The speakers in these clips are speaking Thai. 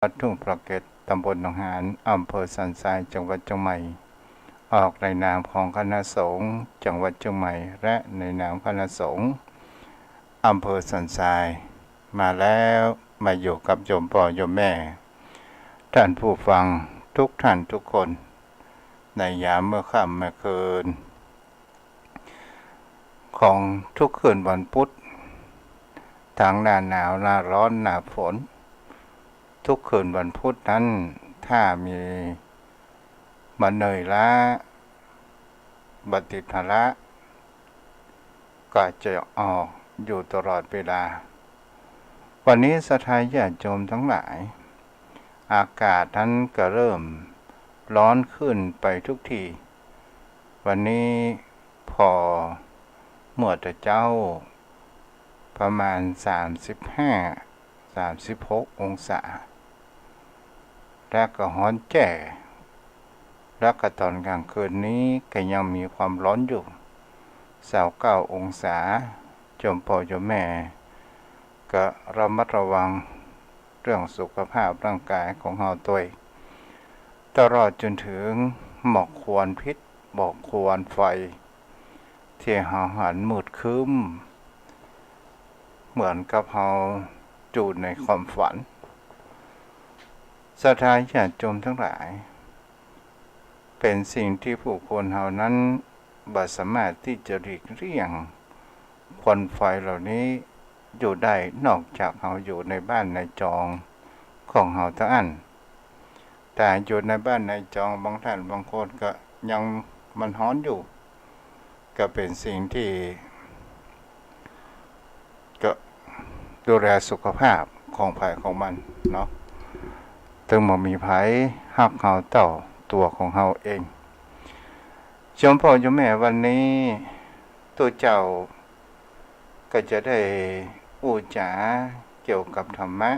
วัดทุ่งประเกตตำบลหนองหานอำเภอสันทรายจังหวัดเชียงใหม่ออกในนามของคณะสงฆ์จังหวัดเชียงใหม่และในนามคณะสงฆ์อำเภอสันทรายมาแล้วมาอยู่กับโยมพ่อโยมแม่ท่านผู้ฟังทุกท่านทุกคนในยามเมื่อค่ำเมื่อคืนของทุกคืนวันพุธทั้งหน้าหนาวหน้าร้อนหน้าฝนทุกคืนวันพุธนั้นถ้ามีมันเหนื่อยล้าบัติภาระก็จะออกอยู่ตลอดเวลาวันนี้ศรัทธาญาติโยมทั้งหลายอากาศนั้นก็เริ่มร้อนขึ้นไปทุกทีวันนี้พอเมื่อแต่เจ้าประมาณ35-36 องศาแล้วก็ร้อนแจ่แล้วก็ตอนกลางคืนนี้ก็ยังมีความร้อนอยู่29 องศาโยมพ่อโยมแม่ก็ระมัดระวังเรื่องสุขภาพร่างกายของเราตัวตลอดจนถึงหมอกควันพิษหมอกควันไฟที่เราหันมืดครึ้มเหมือนกับเราอยู่ในความฝันศรัทธาญาติโยมทั้งหลายเป็นสิ่งที่ผู้คนเหล่านั้นบ่สามารถที่จะหลีกเลี่ยงควันไฟเหล่านี้อยู่ได้นอกจากเราอยู่ในบ้านในจองของเราเท่านั้นแต่อยู่ในบ้านในจองบางท่านบางคนก็ยังมันร้อนอยู่ก็เป็นสิ่งที่ก็ดูแลสุขภาพของภัยของมันเนาะถึงบ่มีภัยฮักเราต่อตัวของเราเองโยมพ่อโยมแม่วันนี้ตัวเจ้าก็จะได้พูดจาเกี่ยวกับธรรมะ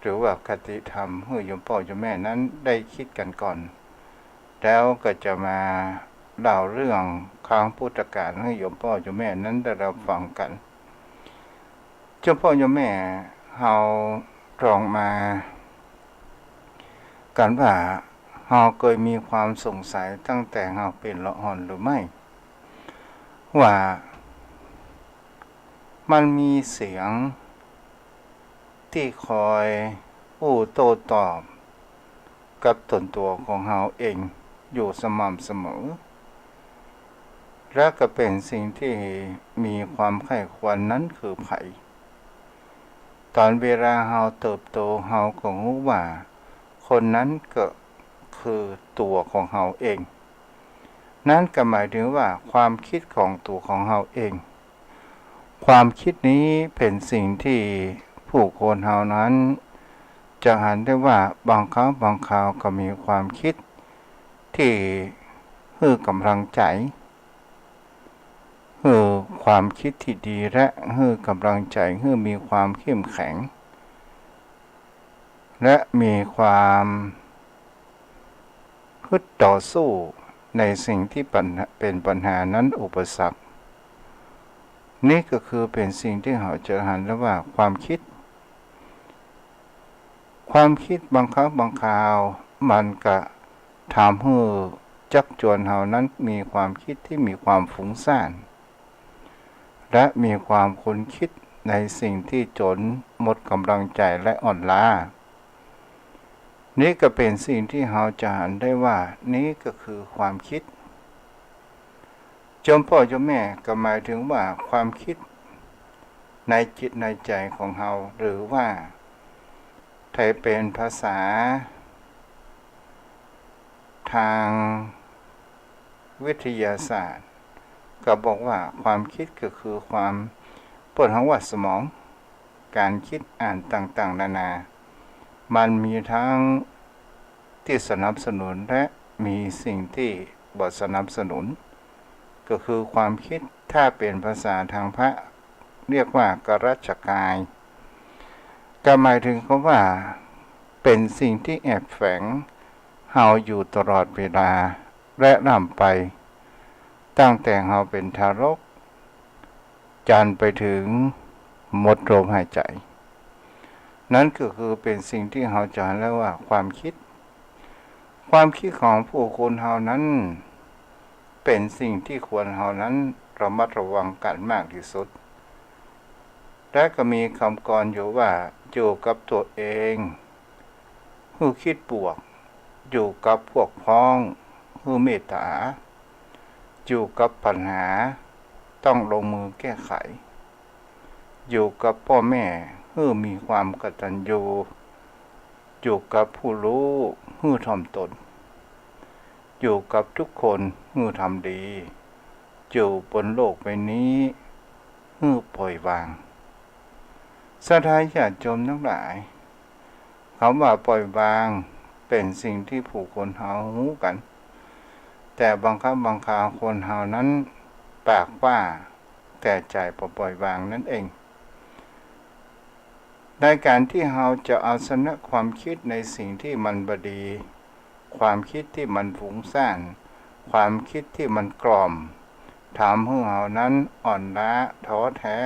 หรือว่าคติธรรมให้โยมพ่อโยมแม่นั้นได้คิดกันก่อนแล้วก็จะมาเล่าเรื่องครั้งพุทธกาลให้โยมพ่อโยมแม่นั้นได้รับฟังกันโยมพ่อโยมแม่เราลองมากันว่าเราเคยมีความสงสัยตั้งแต่เราเป็นละอ่อนหรือไม่ว่ามันมีเสียงที่คอยโต้ตอบกับตนตัวของเราเองอยู่สม่ำเสมอและก็เป็นสิ่งที่มีความใคร่ควรนั้นคือไผตอนเวลาเราเติบโตเราก็รู้ว่าคนนั้นก็คือตัวของเราเองนั่นก็หมายถึงว่าความคิดของตัวของเราเองความคิดนี้เป็นสิ่งที่ผู้คนเรานั้นจะเห็นได้ว่าบางครั้งบางคราวก็มีความคิดที่ให้กำลังใจให้ความคิดที่ดีและให้กำลังใจให้มีความเข้มแข็งและมีความฮึดต่อสู้ในสิ่งที่เป็นปัญหานั้นอุปสรรคนี่ก็คือเป็นสิ่งที่เราจะเห็นได้ว่าความคิดบางครั้งบางคราวมันก็ทำให้จักจวนเรานั้นมีความคิดที่มีความฟุ้งซ่านและมีความคุ้นคิดในสิ่งที่จนหมดกำลังใจและอ่อนล้านี่ก็เป็นสิ่งที่เราจะเห็นได้ว่านี่ก็คือความคิดโยมพ่อโยมแม่ก็หมายถึงว่าความคิดในจิตในใจของเราหรือว่าถ้าเป็นภาษาทางวิทยาศาสตร์ก็บอกว่าความคิดก็คือความเปิดหัวสมองการคิดอ่านต่างๆนานามันมีทั้งที่สนับสนุนและมีสิ่งที่บ่สนับสนุนก็คือความคิดถ้าเป็นภาษาทางพระเรียกว่ากรัชกายก็หมายถึงคำว่าเป็นสิ่งที่แอบแฝงเฮาอยู่ตลอดเวลาและนำไปตั้งแต่เฮาเป็นทารกจนไปถึงหมดลมหายใจ นั่นก็คือเป็นสิ่งที่เราจะเรียกว่าความคิดของผู้คนเฮานั้นเป็นสิ่งที่ควรเฮานั้นระมัดระวังกันมากที่สุดและก็มีคำกรอยู่ว่าอยู่กับตัวเองผู้คิดบวกอยู่กับพวกพ้องผู้เมตตาอยู่กับปัญหาต้องลงมือแก้ไขอยู่กับพ่อแม่ผู้มีความกตัญญูอยู่กับผู้รู้ผู้ถ่อมตนอยู่กับทุกคนผู้ทำดีอยู่บนโลกใบนี้ผู้ปล่อยวางศรัทธาญาติโยมทั้งหลายคำว่าปล่อยวางเป็นสิ่งที่ผู้คนเฮาหูกันแต่บางครั้งบางคราวคนเฮานั้นปากว่าแต่ใจบ่ปล่อยวางนั่นเองในการที่เฮาจะเอาชนะความคิดในสิ่งที่มันบ่ดีความคิดที่มันฟุ้งซ่านความคิดที่มันกล่อมทำให้เฮานั้นอ่อนล้าท้อแท้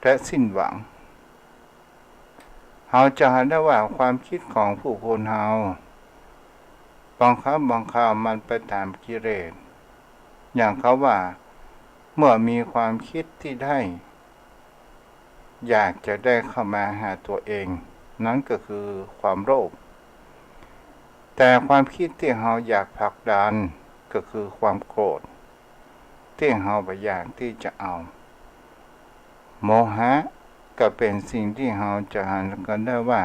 และสิ้นหวังเฮาจะเห็นได้ว่าความคิดของผู้คนเฮาบางครั้งบางคราวมันไปตามกิเลสอย่างเขาว่าเมื่อมีความคิดที่ได้อยากจะได้เข้ามาหาตัวเองนั่นก็คือความโลภแต่ความคิดที่เราอยากผลักดันก็คือความโกรธที่เราบ่อยากที่จะเอาโมหะก็เป็นสิ่งที่เราจะหันกันได้ว่า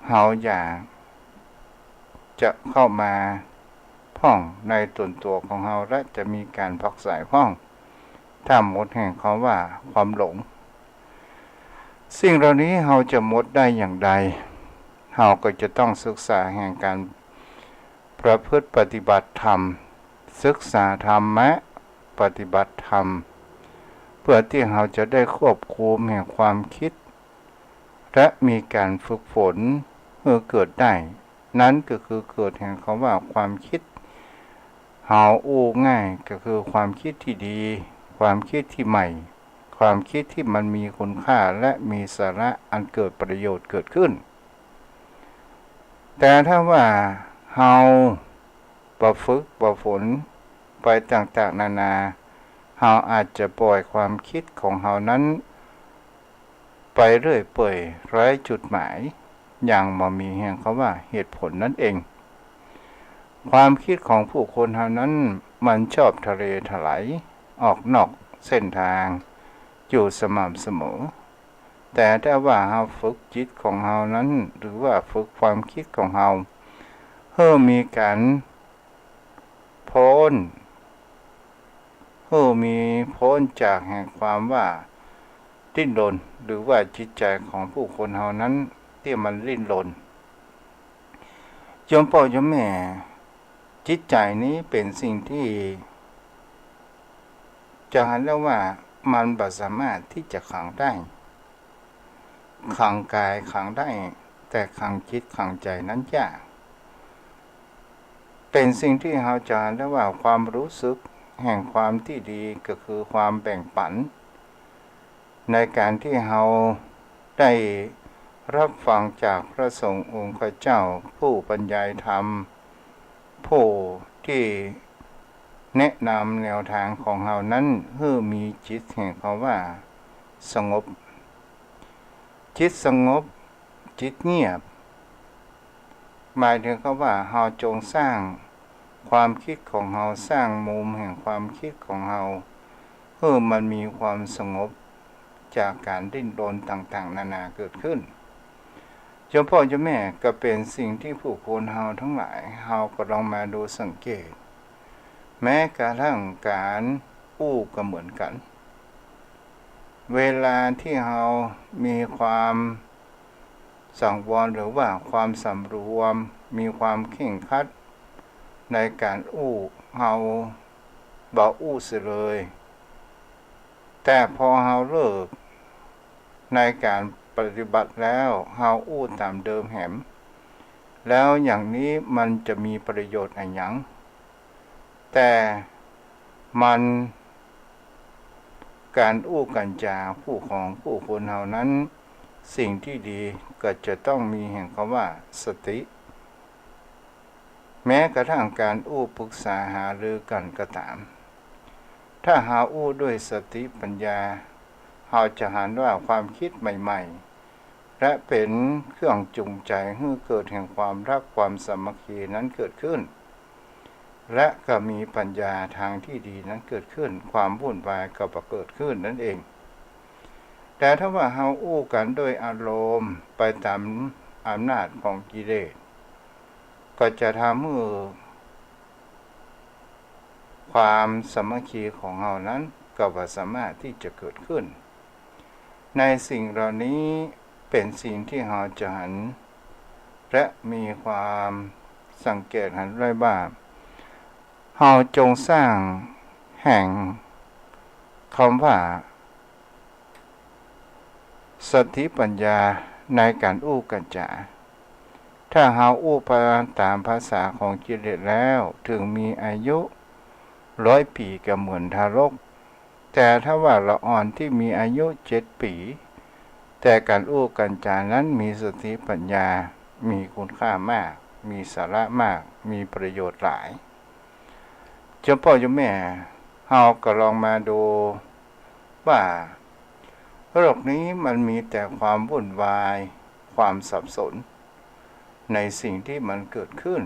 เราอยากจะเข้ามาพ่องในตนตัวของเราและจะมีการพักสายพ่องถ้าหมดแห่งเขาว่าความหลงสิ่งเหล่านี้เราจะหมดได้อย่างใดเราก็จะต้องศึกษาแห่งการประพฤติปฏิบัติธรรมศึกษาธรรมะปฏิบัติธรรมเพื่อที่เราจะได้ควบคุมแห่งความคิดและมีการฝึกฝนเพื่อเกิดได้นั้นก็คือเกิดแห่งคำว่าความคิดเฮาอู้ง่ายก็คือความคิดที่ดีความคิดที่ใหม่ความคิดที่มันมีคุณค่าและมีสาระอันเกิดประโยชน์เกิดขึ้นแต่ถ้าว่าเฮาบ่ฝึกบ่ฝนไปต่างๆนานาเฮาอาจจะปล่อยความคิดของเฮานั้นไปเรื่อยเปื่อยไร้จุดหมายอย่างบ่มีแห่งเขาว่าเหตุผลนั่นเองความคิดของผู้คนเฮานั้นมันชอบทะเลถลายออกนอกเส้นทางอยู่สม่ำเสมอแต่ถ้าว่าเฮาฝึกจิตของเฮานั้นหรือว่าฝึกความคิดของเฮาเพื่อมีการพ้นมีพ้นจากแห่งความว่าดิ้นรนหรือว่าจิตใจของผู้คนเฮานั้นที่มันดิ้นรนโยมพ่อโยมแม่จิตใจนี้เป็นสิ่งที่จะเห็นแล้วว่ามันบ่สามารถที่จะขังได้ขังกายขังได้แต่ขังจิตขังใจนั้นยากเป็นสิ่งที่เราจะเห็นได้ว่าความรู้สึกแห่งความที่ดีก็คือความแบ่งปันในการที่เราได้รับฟังจากพระสงฆ์องค์เจ้าผู้บรรยายธรรมผู้ที่แนะนำแนวทางของเรานั้นเพื่อมีจิตแห่งเขาว่าสงบจิตสงบจิตเงียบหมายถึงเขาว่าเราจงสร้างความคิดของเราสร้างมุมแห่งความคิดของเราเพื่อมันมีความสงบจากการดิ้นรนต่างๆนานาเกิดขึ้นเจ้าพ่อเจ้าแม่ก็เป็นสิ่งที่ผู้คนเฮาทั้งหลายเฮาก็ลองมาดูสังเกตแม้กระทั่งการอู้ก็เหมือนกันเวลาที่เฮามีความสังวรหรือว่าความสำรวมมีความเคร่งครัดในการอู้เฮาบ่อู้เสียเลยแต่พอเฮาเลิกในการปฏิบัติแล้วเฮาอู้ตามเดิมแหมแล้วอย่างนี้มันจะมีประโยชน์อะไรหยังแต่มันการอู้กันจาผู้ของผู้คนเฮานั้น สิ่งที่ดีก็จะต้องมีแห่งคำว่าสติแม้กระทั่งการปรึกษาหารือกันก็ตามถ้าหาด้วยสติปัญญาเราจะหันว่าความคิดใหม่ๆและเป็นเครื่องจูงใจให้เกิดแห่งความรักความสามัคคีนั้นเกิดขึ้นและก็มีปัญญาทางที่ดีนั้นเกิดขึ้นความวุ่นวายก็เกิดขึ้นนั่นเองแต่ถ้าว่าเรากันโดยอารมณ์ไปตามอำนาจของกิเลสก็จะทำให้ความสามัคคีของเรานั้นก็บ่สามารถที่จะเกิดขึ้นในสิ่งเหล่านี้เป็นสิ่งที่เราจะหันและมีความสังเกตหันได้ว่าเราจงสร้างแห่งคำว่าสติปัญญาในการกันจาถ้าเราตามภาษาของกิเลสแล้วถึงมีอายุ100 ปีก็เหมือนทารกแต่ถ้าว่าละอ่อนที่มีอายุ7 ปีแต่การกันจานั้นมีสติปัญญามีคุณค่ามากมีสาระมากมีประโยชน์หลายเจ้าพ่อเจ้าแม่เราก็ลองมาดูว่าโลกนี้มันมีแต่ความวุ่นวายความสับสนในสิ่งที่มันเกิดขึ้น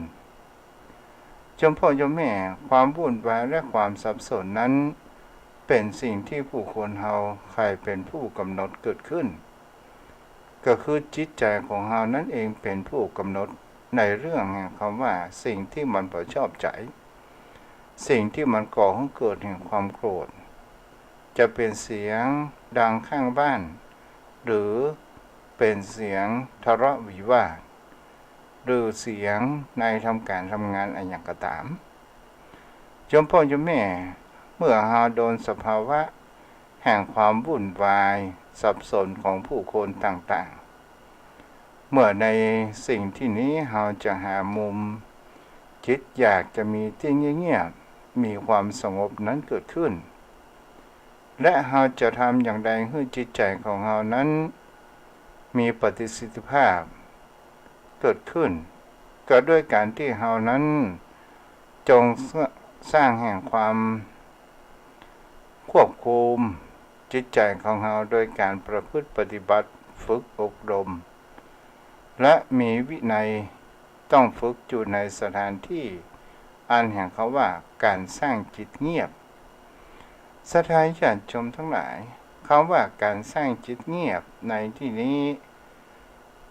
เจ้าพ่อเจ้าแม่ความวุ่นวายและความสับสนนั้นเป็นสิ่งที่ผู้คนเราใครเป็นผู้กำหนดเกิดขึ้นก็คือจิตใจของเรานั่นเองเป็นผู้กำหนดในเรื่องแห่งคำว่าสิ่งที่มันบ่ชอบใจสิ่งที่มันก่อให้เกิดแห่งความโกรธจะเป็นเสียงดังข้างบ้านหรือเป็นเสียงทะเลาะวิวาทหรือเสียงในทำการทำงานอะไรอย่างก็ตามเจ้าพ่อเจ้าแม่เมื่อเราโดนสภาวะแห่งความวุ่นวายสับสนของผู้คนต่างๆเมื่อในสิ่งที่นี้เราจะหามุมจิตอยากจะมีที่เงียบๆมีความสงบนั้นเกิดขึ้นและเราจะทำอย่างใดให้จิตใจของเรานั้นมีประสิทธิภาพเกิดขึ้นก็ด้วยการที่เรานั้นจงสร้างแห่งความควบคุมจิตใจของเราโดยการประพฤติปฏิบัติฝึกอบรมและมีวินัยต้องฝึกอยู่ในสถานที่อันแห่งเขาว่าการสร้างจิตเงียบสถานญาติชมทั้งหลายคำว่าการสร้างจิตเงียบในที่นี้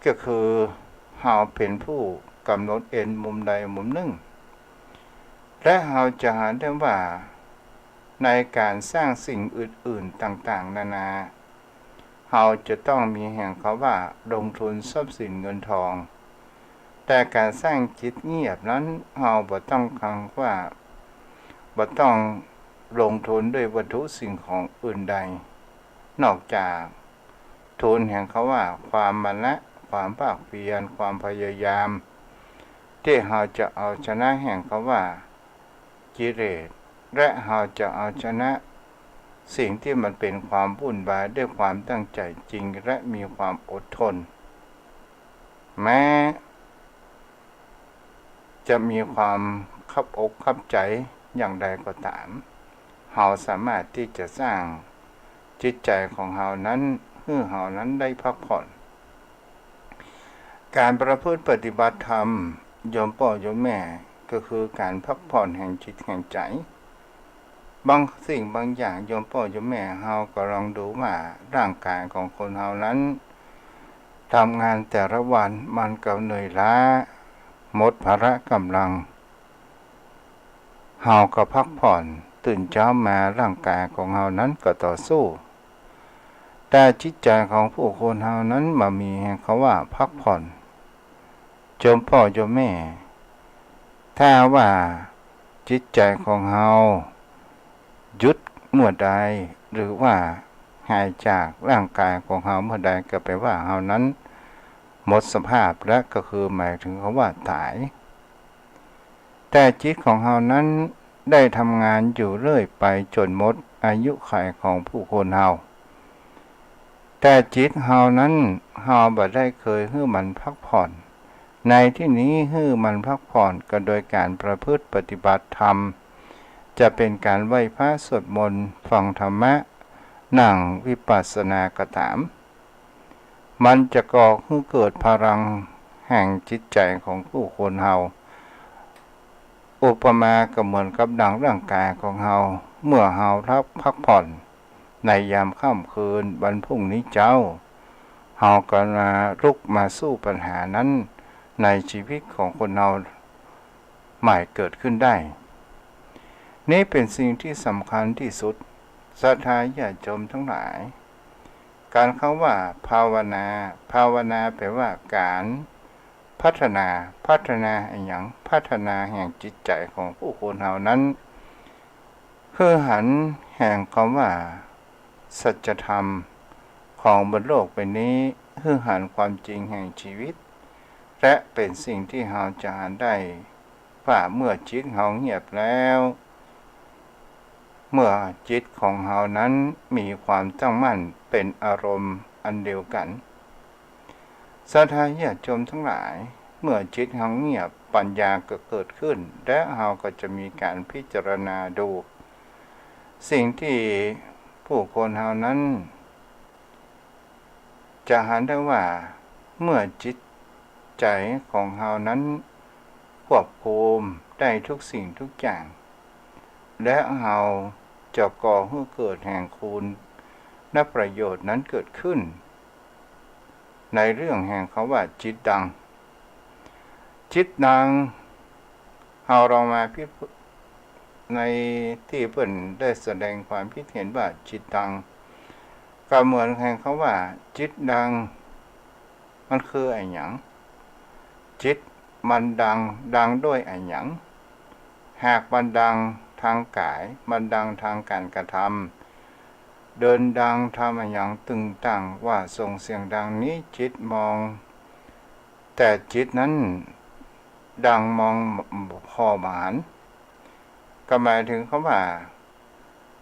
ก็คือเราเป็นผู้กำหนดเองมุมใดมุมหนึ่งและเราจะหาได้ว่าในการสร้างสิ่งอื่นๆต่างๆนานาเราจะต้องมีแห่งเขาว่าลงทุนทรัพย์สินเงินทองแต่การสร้างจิตเงียบนั้นเราบ่ต้องคำว่าบ่ต้องลงทุนด้วยวัตถุสิ่งของอื่นใดนอกจากทุนแห่งเขาว่าความมานะความภาคเพียรความพยายามที่เราจะเอาชนะแห่งเขาว่ากิเลสและเราจะเอาชนะสิ่งที่มันเป็นความวุ่นวายด้วยความตั้งใจจริงและมีความอดทนแม้จะมีความคับอกคับใจอย่างใดก็ตามเราสามารถที่จะสร้างจิตใจของเรานั้นให้เรานั้นได้พักผ่อนการประพฤติปฏิบัติธรรมโยมพ่อโยมแม่ก็คือการพักผ่อนแห่งจิตแห่งใจบางสิ่งบางอย่างโยมพ่อโยมแม่เราก็ลองดูว่าร่างกายของคนเรานั้นทำงานแต่ละวันมันก็เหนื่อยล้าหมดภาระกำลังเราก็พักผ่อนตื่นเช้ามาร่างกายของเรานั้นก็ต่อสู้แต่จิตใจของผู้คนเรานั้นมามีแห่งเขาว่าพักผ่อนโยมพ่อโยมแม่ถ้าว่าจิตใจของเราหยุดเมื่อใดหรือว่าหายจากร่างกายของเราเมื่อใดก็แปลว่าเรานั้นหมดสภาพและก็คือหมายถึงเขาว่าตายแต่จิตของเรานั้นได้ทำงานอยู่เรื่อยไปจนหมดอายุขัยของผู้คนเรา แต่จิตเฮานั้นเฮาบ่ได้เคยให้มันพักผ่อนในที่นี้ให้มันพักผ่อนก็โดยการประพฤติปฏิบัติธรรมจะเป็นการไหว้พระสวดมนต์ฟังธรรมะนั่งวิปัสสนากถามมันจะก่อให้เกิดพลังแห่งจิตใจของผู้คนเฮาอุปมาก็เหมือนกับดังร่างกายของเฮาเมื่อเฮารับพักผ่อนในยามค่ำคืนวันพรุ่งนี้เจ้าเฮาก็มาลุกมาสู้ปัญหานั้นในชีวิตของคนเราใหม่เกิดขึ้นได้นี่เป็นสิ่งที่สำคัญที่สุดศรัทธาญาติโยมทั้งหลายการคำว่าภาวนาแปลว่าการพัฒนาอย่างพัฒนาแห่งจิตใจของผู้คนเหล่านั้นคือหันแห่งคำว่าสัจธรรมของบนโลกใบนี้คือหันความจริงแห่งชีวิตและเป็นสิ่งที่เราจะหันได้ว่าเมื่อจิตเราเงียบแล้วเมื่อจิตของเรานั้นมีความตั้งมั่นเป็นอารมณ์อันเดียวกันศรัทธาญาติโยมทั้งหลายเมื่อจิตเราเงียบปัญญาก็เกิดขึ้นและเราก็จะมีการพิจารณาดูสิ่งที่ผู้คนเรานั้นจะหันได้ว่าเมื่อจิตใจของเรานั้นควบคุมได้ทุกสิ่งทุกอย่างและเราจะก่อให้เกิดแห่งคุณและประโยชน์นั้นเกิดขึ้นในเรื่องแห่งคำว่าจิตดังเราลองมาพิจารณาในที่เพิ่นได้แสดงความคิดเห็นว่าจิตดังก็เหมือนแห่งคำว่าจิตดังมันคืออะไรหยังจิตมันดังด้วยอะไรหยังหากมันดังทางกายมันดังทางการกระทำเดินดังทำอะไรหยังตึงตังว่าส่งเสียงดังนี้จิตมองแต่จิตนั้นดังมองพอหมานก็หมายถึงคำว่า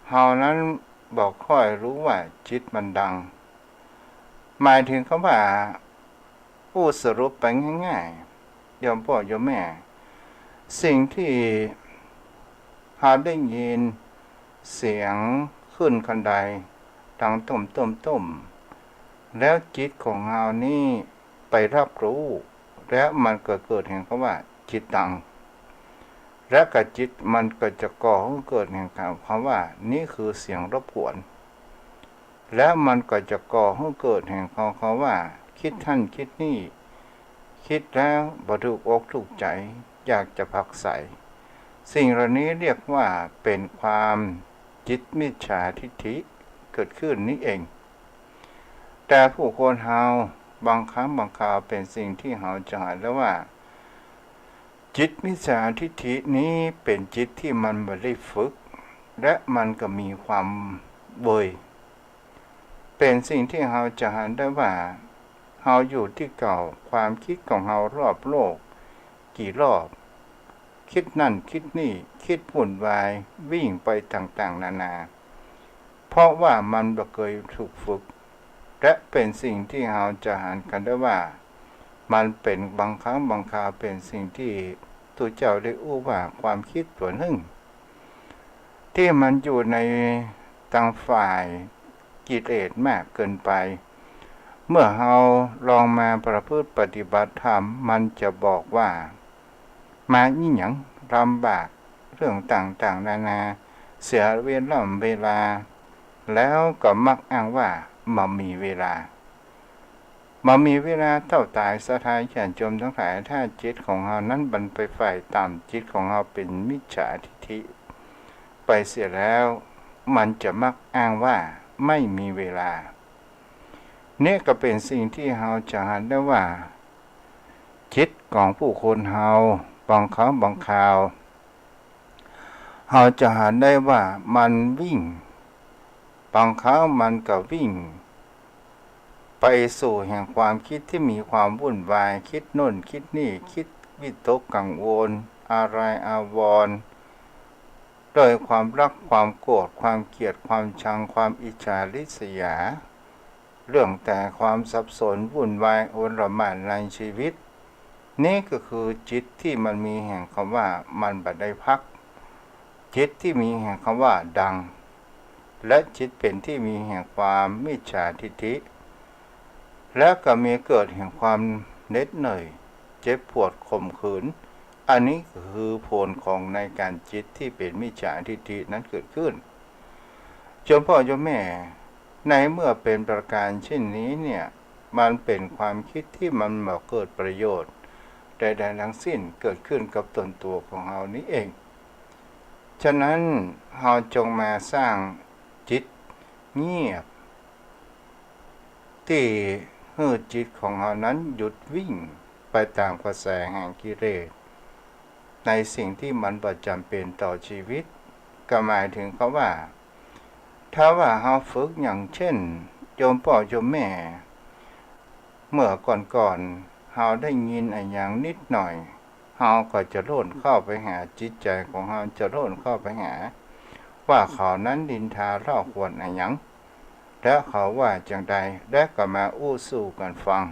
เฮานั้นบอกค่อยรู้ว่าจิตมันดังหมายถึงคำว่าผู้สรุปไปง่ายๆโยมพ่อโยมแม่สิ่งที่เฮาได้ยินเสียงขึ้นคันใดดังต้มแล้วจิตของเฮานี่ไปรับรู้แล้วมันก็เกิดแห่งคำว่าจิตดังและกับจิตมันก็จะก่อให้เกิดแห่งคำว่านี่คือเสียงรบกวนและมันก็จะก่อให้เกิดแห่งคำว่าคิดท่านคิดนี่คิดแล้วบ่ถูกอกถูกใจอยากจะผักใส่สิ่งเหล่านี้เรียกว่าเป็นความจิตมิจฉาทิฏฐิเกิดขึ้นนี้เองแต่ผู้คนเฮาบางครั้งบางคราวเป็นสิ่งที่เฮาจะหาแล้วว่าจิตมิจฉาทิฏฐินี้เป็นจิตที่มันไม่ได้ฝึกและมันก็มีความเบื่อเป็นสิ่งที่เราจะเห็นได้ว่าเราอยู่ที่เก่าความคิดของเรารอบโลกกี่รอบคิดนั่นคิดนี่คิดวุ่นวายวิ่งไปต่างๆนานาเพราะว่ามันไม่เคยถูกฝึกและเป็นสิ่งที่เราจะเห็นกันได้ว่ามันเป็นบางครั้งบางคราวเป็นสิ่งที่ตัวเจ้าได้อู้ว่าความคิดส่วนหนึ่งที่มันอยู่ในทางฝ่ายกิเลสมากเกินไปเมื่อเราลองมาประพฤติปฏิบัติธรรมมันจะบอกว่ามาอีหยังลำบากเรื่องต่างๆนานาเสียเวลาแล้วก็มักอ้างว่ามามีเวลาเท่าตายสะทายแขนจมทั้งหลายถ้าจิตของเรานั้นบันไปฝ่ายต่ำจิตของเราเป็นมิจฉาทิฏฐิไปเสียแล้วมันจะมักอ้างว่าไม่มีเวลาเนี่ยก็เป็นสิ่งที่เราจะเห็นได้ว่าจิตของผู้คนเราบางครั้งบางคราวเราจะเห็นได้ว่ามันวิ่งบางครั้งมันก็วิ่งไปสู่แห่งความคิดที่มีความวุ่นวายคิดโน่นคิดนี่คิดวิตกกังวลอะไรอาวรณ์โดยความรักความโกรธความเกลียดความชังความอิจฉาริษยา เรื่องแต่ความสับสนวุ่นวายโอลหม่านในชีวิตนี่ก็คือจิตที่มันมีแห่งคำว่ามันบัดได้พักจิตที่มีแห่งคำว่าดังและจิตเป็นที่มีแห่งความมิจฉาทิฏฐิและก็มีเกิดแห่งความเหน็ดเหนื่อยเจ็บปวดข่มขืนอันนี้คือผลของในการจิตที่เป็นมิจฉาทิฏฐินั้นเกิดขึ้นโยมพ่อโยมแม่ในเมื่อเป็นประการเช่นนี้เนี่ยมันเป็นความคิดที่มันมาเกิดประโยชน์ใดๆทั้งสิ้นเกิดขึ้นกับตนตัวของเรานี้เองฉะนั้นเราจงมาสร้างจิตเงียบที่ให้จิตของเรานั้นหยุดวิ่งไปตามกระแสแห่งกิเลสในสิ่งที่มันประจำเป็นต่อชีวิตก็หมายถึงเขาว่าถ้าว่าเราฝึกอย่างเช่นโยมพ่อโยมแม่เมื่อก่อนๆเราได้ยินอะไรอย่างนิดหน่อยเราก็จะโลดเข้าไปหาจิตใจของเราจะโลดเข้าไปหาว่าเขานั้นดินทาเล่าขวนอะไรอย่างแล้วเขาว่าจังใดและก็มาอู้สู่กันฟัง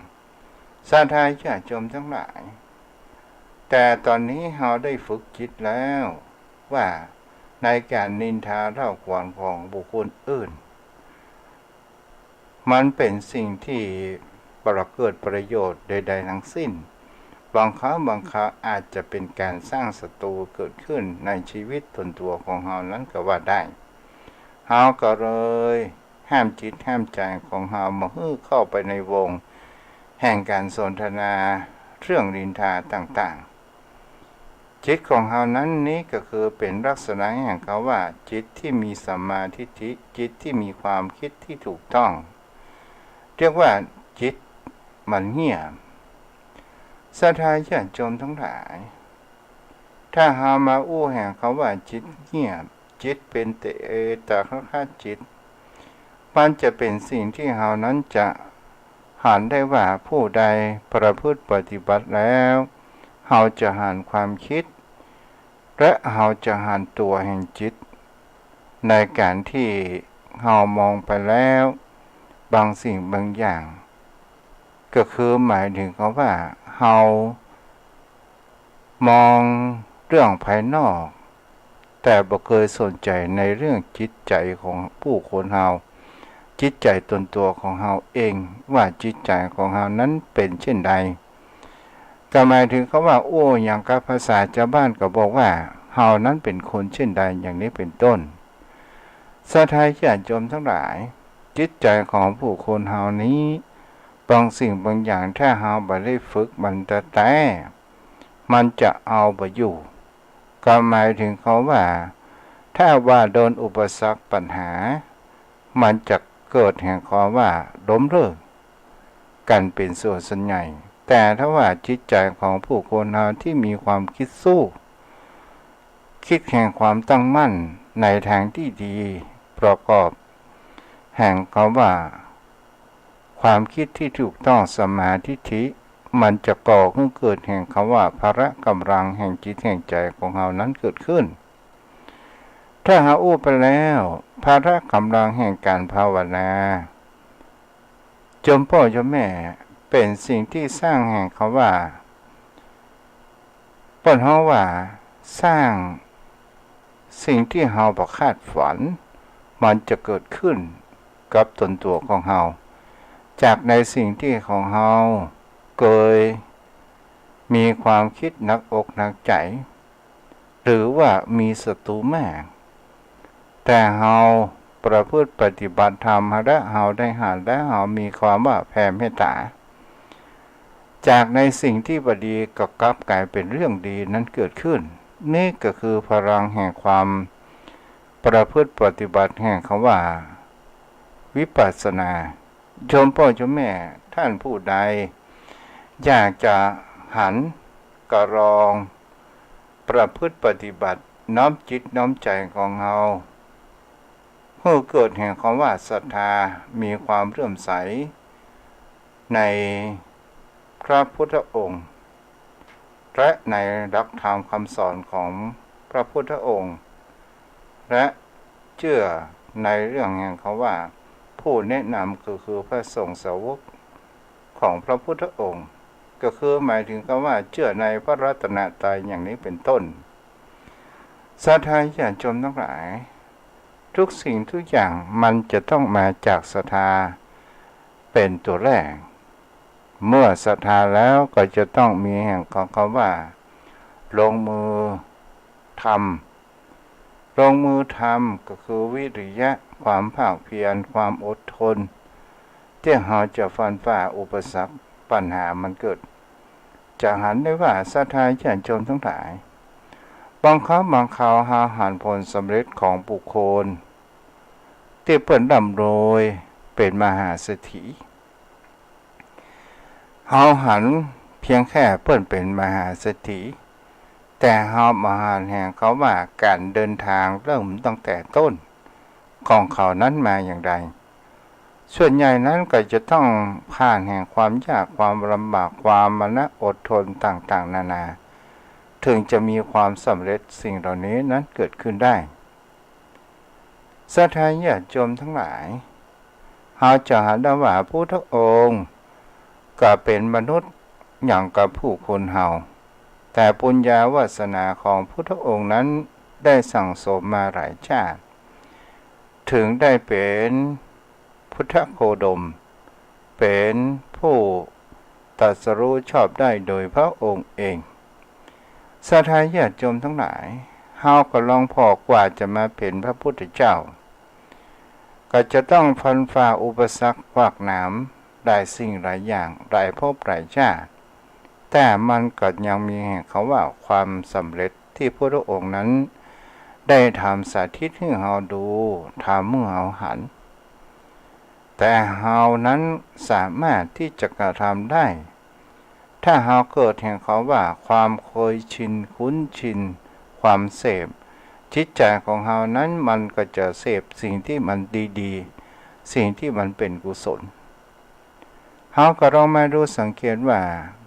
ศรัทธาญาติโยมทั้งหลายแต่ตอนนี้เราได้ฝึกจิตแล้วว่าในการนินทาเล่าขวนของบุคคลอื่นมันเป็นสิ่งที่ประเกิดประโยชน์ใดๆทั้งสิ้นบางครั้งอาจจะเป็นการสร้างศัตรูเกิดขึ้นในชีวิตตนตัวของเรานั้นก็ว่าได้เราก็เลยห้ามจิตห้ามใจของเรามาเข้าไปในวงแห่งการสนทนาเรื่องนินทาต่างๆจิตของเรานั้นนี้ก็คือเป็นลักษณะแห่งเขาว่าจิตที่มีสัมมาทิฏฐิจิตที่มีความคิดที่ถูกต้องเรียกว่าจิตมันเงียบศรัทธาญาติโยมทั้งหลายถ้าหามาอู้แห่งเขาว่าจิตเงียบจิตเป็นแต่ค่าจิตมันจะเป็นสิ่งที่เรานั้นจะหันได้ว่าผู้ใดประพฤติปฏิบัติแล้วเราจะหันความคิดและเราจะหันตัวแห่งจิตในการที่เรามองไปแล้วบางสิ่งบางอย่างก็คือหมายถึงเขาว่าเรามองเรื่องภายนอกแต่บ่เคยสนใจในเรื่องจิตใจของผู้คนเราจิตใจตนตัวของเราเองว่าจิตใจของเรานั้นเป็นเช่นใดก็หมายถึงเขาว่าโอ้อย่างกับภาษาชาวบ้านก็บอกว่าเรานั้นเป็นคนเช่นใดอย่างนี้เป็นต้นศรัทธาญาติโยมทั้งหลายจิตใจของผู้คนเรานี้บางสิ่งบางอย่างถ้าเราบ่ได้ฝึกมันแต่มันจะเอาไปอยู่ก็หมายถึงเขาว่าถ้าว่าโดนอุปสรรคปัญหามันจะเกิดแห่งความว่าล้มเลิกกันเป็นส่วนใหญ่แต่ถ้าว่าจิตใจของผู้คนเราที่มีความคิดสู้คิดแห่งความตั้งมั่นในทางที่ดีประกอบแห่งเขาว่าความคิดที่ถูกต้องสมาธิมันจะก่อให้เกิดแห่งคำว่าพละกำลังแห่งจิตแห่งใจของเรานั้นเกิดขึ้นถ้าหาอู้ไปแล้วพละกำลังแห่งการภาวนาโยมพ่อโยมแม่เป็นสิ่งที่สร้างแห่งคำว่าเปิ้นเฮาว่าสร้างสิ่งที่เราบ่คาดฝันมันจะเกิดขึ้นกับตนตัวของเราจากในสิ่งที่ของเราเคยมีความคิดหนักอกหนักใจหรือว่ามีศัตรูมากแต่เราประพฤติปฏิบัติธรรมและเราได้หันและเรามีความว่าแผ่เมตตาจากในสิ่งที่บดีก็กลับกลายเป็นเรื่องดีนั้นเกิดขึ้นนี่ก็คือพลังแห่งความประพฤติปฏิบัติแห่งคำว่าวิปัสสนาโยมพ่อโยมแม่ท่านผู้ใดอยากจะหันกระรองประพฤติปฏิบัติน้อมจิตน้อมใจของเราเพื่อเกิดแห่งความว่าศรัทธามีความเลื่อมใสในพระพุทธองค์และในหลักธรรมคำสอนของพระพุทธองค์และเชื่อในเรื่องแห่งเขาว่า ผู้แนะนำก็คือพระสงฆ์สาวกของพระพุทธองค์ก็คือหมายถึงคำว่าเชื่อในพระรัตนตรัยอย่างนี้เป็นต้นศรัทธาญาติโยมทั้งหลายทุกสิ่งทุกอย่างมันจะต้องมาจากศรัทธาเป็นตัวแรกเมื่อศรัทธาแล้วก็จะต้องมีแห่งของคำว่าลงมือทำลงมือทำก็คือวิริยะความภาคเพียรความอดทนที่เราจะฟันฝ่าอุปสรรคปัญหามันเกิดจะหันได้ว่าศรัทธาญาติโยมทั้งหลายบางครั้งบางคราวหาหันผลสำเร็จของบุคคลที่เปิดดำโดยเป็นมหาเศรษฐีเฮาหันเพียงแค่เปิ้นเป็นมหาเศรษฐีแต่เฮามหาแห่งเขาว่าการเดินทางเริ่มตั้งแต่ต้นของเขานั้นมาอย่างไรส่วนใหญ่นั้นก็จะต้องผ่านแห่งความยากความลำบากความมณอดทนต่างๆนานาถึงจะมีความสำเร็จสิ่งเหล่านี้นั้นเกิดขึ้นได้ศรัทธาญาติโยมทั้งหลายเฮาจะหันได้ว่าพุทธองค์ก็เป็นมนุษย์อย่างกับผู้คนเฮาแต่ปุญญาวาสนาของพุทธองค์นั้นได้สั่งสมมาหลายชาติถึงได้เป็นพุทธโคดมเป็นผู้ตรัสรู้ชอบได้โดยพระองค์เองศรัทธาญาติโยมทั้งหลายเฮาก็ลองพอกว่าจะมาเป็นพระพุทธเจ้าก็จะต้องฟันฝ่าอุปสรรคขวากหนามได้สิ่งหลายอย่างหลายภพหลายชาติแต่มันก็ยังมีแห่งเขาว่าความสำเร็จที่พระองค์นั้นได้ทำสาธิตให้เฮาดูทำเมื่อเฮาหันแต่เฮานั้นสามารถที่จะกระทำได้ถ้าเฮาเกิดแห่งเขาว่าความเคยชินคุ้นชินความเสพจิตใจของเฮานั้นมันก็จะเสพสิ่งที่มันดีๆสิ่งที่มันเป็นกุศลเฮาก็ลองมาดูสังเกตว่า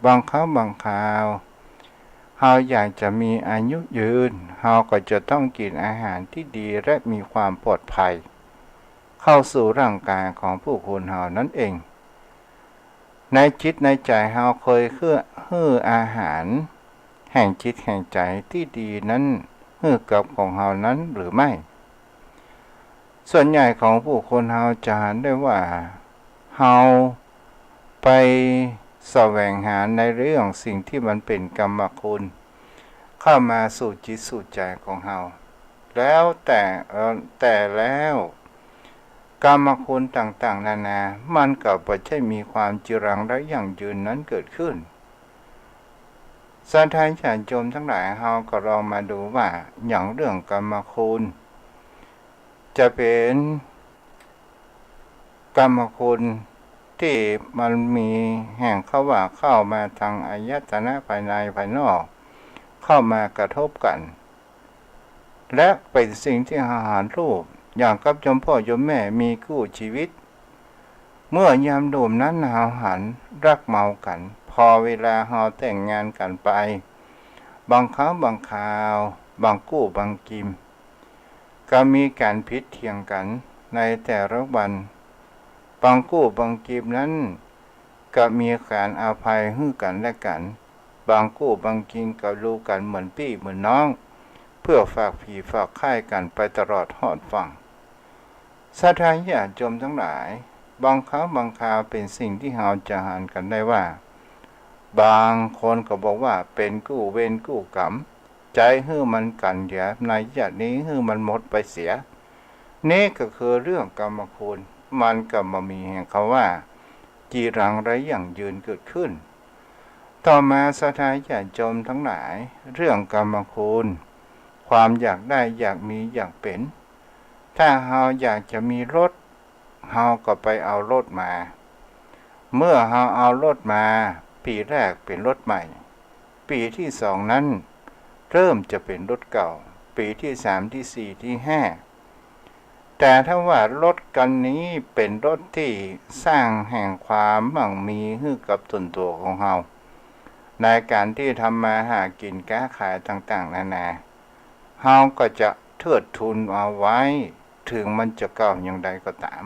บางครั้งบางคราวเฮาอยากจะมีอายุยืนเฮาก็จะต้องกินอาหารที่ดีและมีความปลอดภัยเข้าสู่ร่างกายของผู้คนเฮานั่นเองในจิตในใจเฮาเคยฮื้ออาหารแห่งจิตแห่งใจที่ดีนั้นฮื้อกับของเฮานั้นหรือไม่ส่วนใหญ่ของผู้คนเฮาจะเห็นได้ว่าเฮาไปแสวงหาในเรื่องสิ่งที่มันเป็นกรรมคุณเข้ามาสู่จิตสู่ใจของเฮาแล้วแต่แล้วกรรมคุณต่างๆนานามันก็บ่ใช่มีความจีรังและยั่งยืนนั้นเกิดขึ้นศรัทธาญาติโยมทั้งหลายเฮาก็ลองมาดูว่าอย่างเรื่องกรรมคุณจะเป็นกรรมคุณที่มันมีแห่งเข้าว่าเข้ามาทางอายตนะภายในภายนอกเข้ามากระทบกันและเป็นสิ่งที่หารูปอย่างกับโยมพ่อโยมแม่มีคู่ชีวิตเมื่อยามโดมนั้นเฮาหันรักเมากันพอเวลาเฮาแต่งงานกันไปบางครั้งบางคราวบางกู้บางกิมก็มีการพิษเถียงกันในแต่ละวันบางกู้บางกิมนั้นก็มีการอภัยให้กันและกันบางกู้บางกิมก็รู้กันเหมือนพี่เหมือนน้องเพื่อฝากผีฝากไข่กันไปตลอดหอดฝั่งศรัทธาญาติโยมทั้งหลายบางครั้งบางคราวเป็นสิ่งที่เราจะหันกันได้ว่าบางคนก็บอกว่าเป็นกู้เวรกู้กรรมใจให้มันกันเดี๋ยวในญาตินี้ให้มันหมดไปเสียนี่ก็คือเรื่องกรรมคุณมันก็มามีแห่งเขาว่าจีรังไรอย่างยืนเกิดขึ้นต่อมาศรัทธาญาติโยมทั้งหลายเรื่องกรรมคุณความอยากได้อยากมีอยากเป็นถ้าเฮาอยากจะมีรถเฮาก็ไปเอารถมาเมื่อเฮาเอารถมาปีแรกเป็นรถใหม่ปีที่สองนั้นเริ่มจะเป็นรถเก่าปีที่สามที่สี่ที่ห้าแต่ถ้าว่ารถกันนี้เป็นรถที่สร้างแห่งความมั่งมีให้กับตนตัวของเฮาในการที่ทำมาหากินค้าขายต่างๆนานาเฮาก็จะเทิดทุนเอาไว้ถึงมันจะเก่าอย่างใดก็ตาม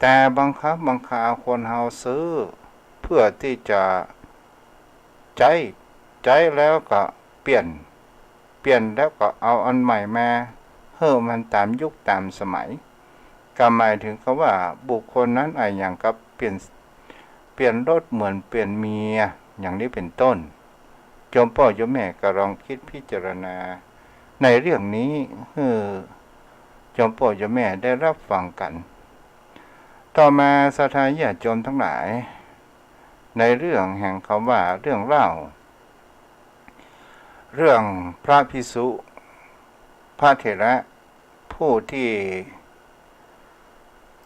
แต่บังคับบังคาคนเฮาซื้อเพื่อที่จะใจแล้วก็เปลี่ยนแล้วก็เอาอันใหม่มาเพิ่มมันตามยุคตามสมัยก็หมายถึงเขาว่าบุคคลนั้นอย่างกับเปลี่ยนรถเหมือนเปลี่ยนเมียอย่างนี้เป็นต้นโยมพ่อโยมแม่ก็ลองคิดพิจารณาในเรื่องนี้โยมพ่อโยมแม่ได้รับฟังกันต่อมาศรัทธาญาติโยมทั้งหลายในเรื่องแห่งคำว่าเรื่องเล่าเรื่องพระภิกษุพระเถระผู้ที่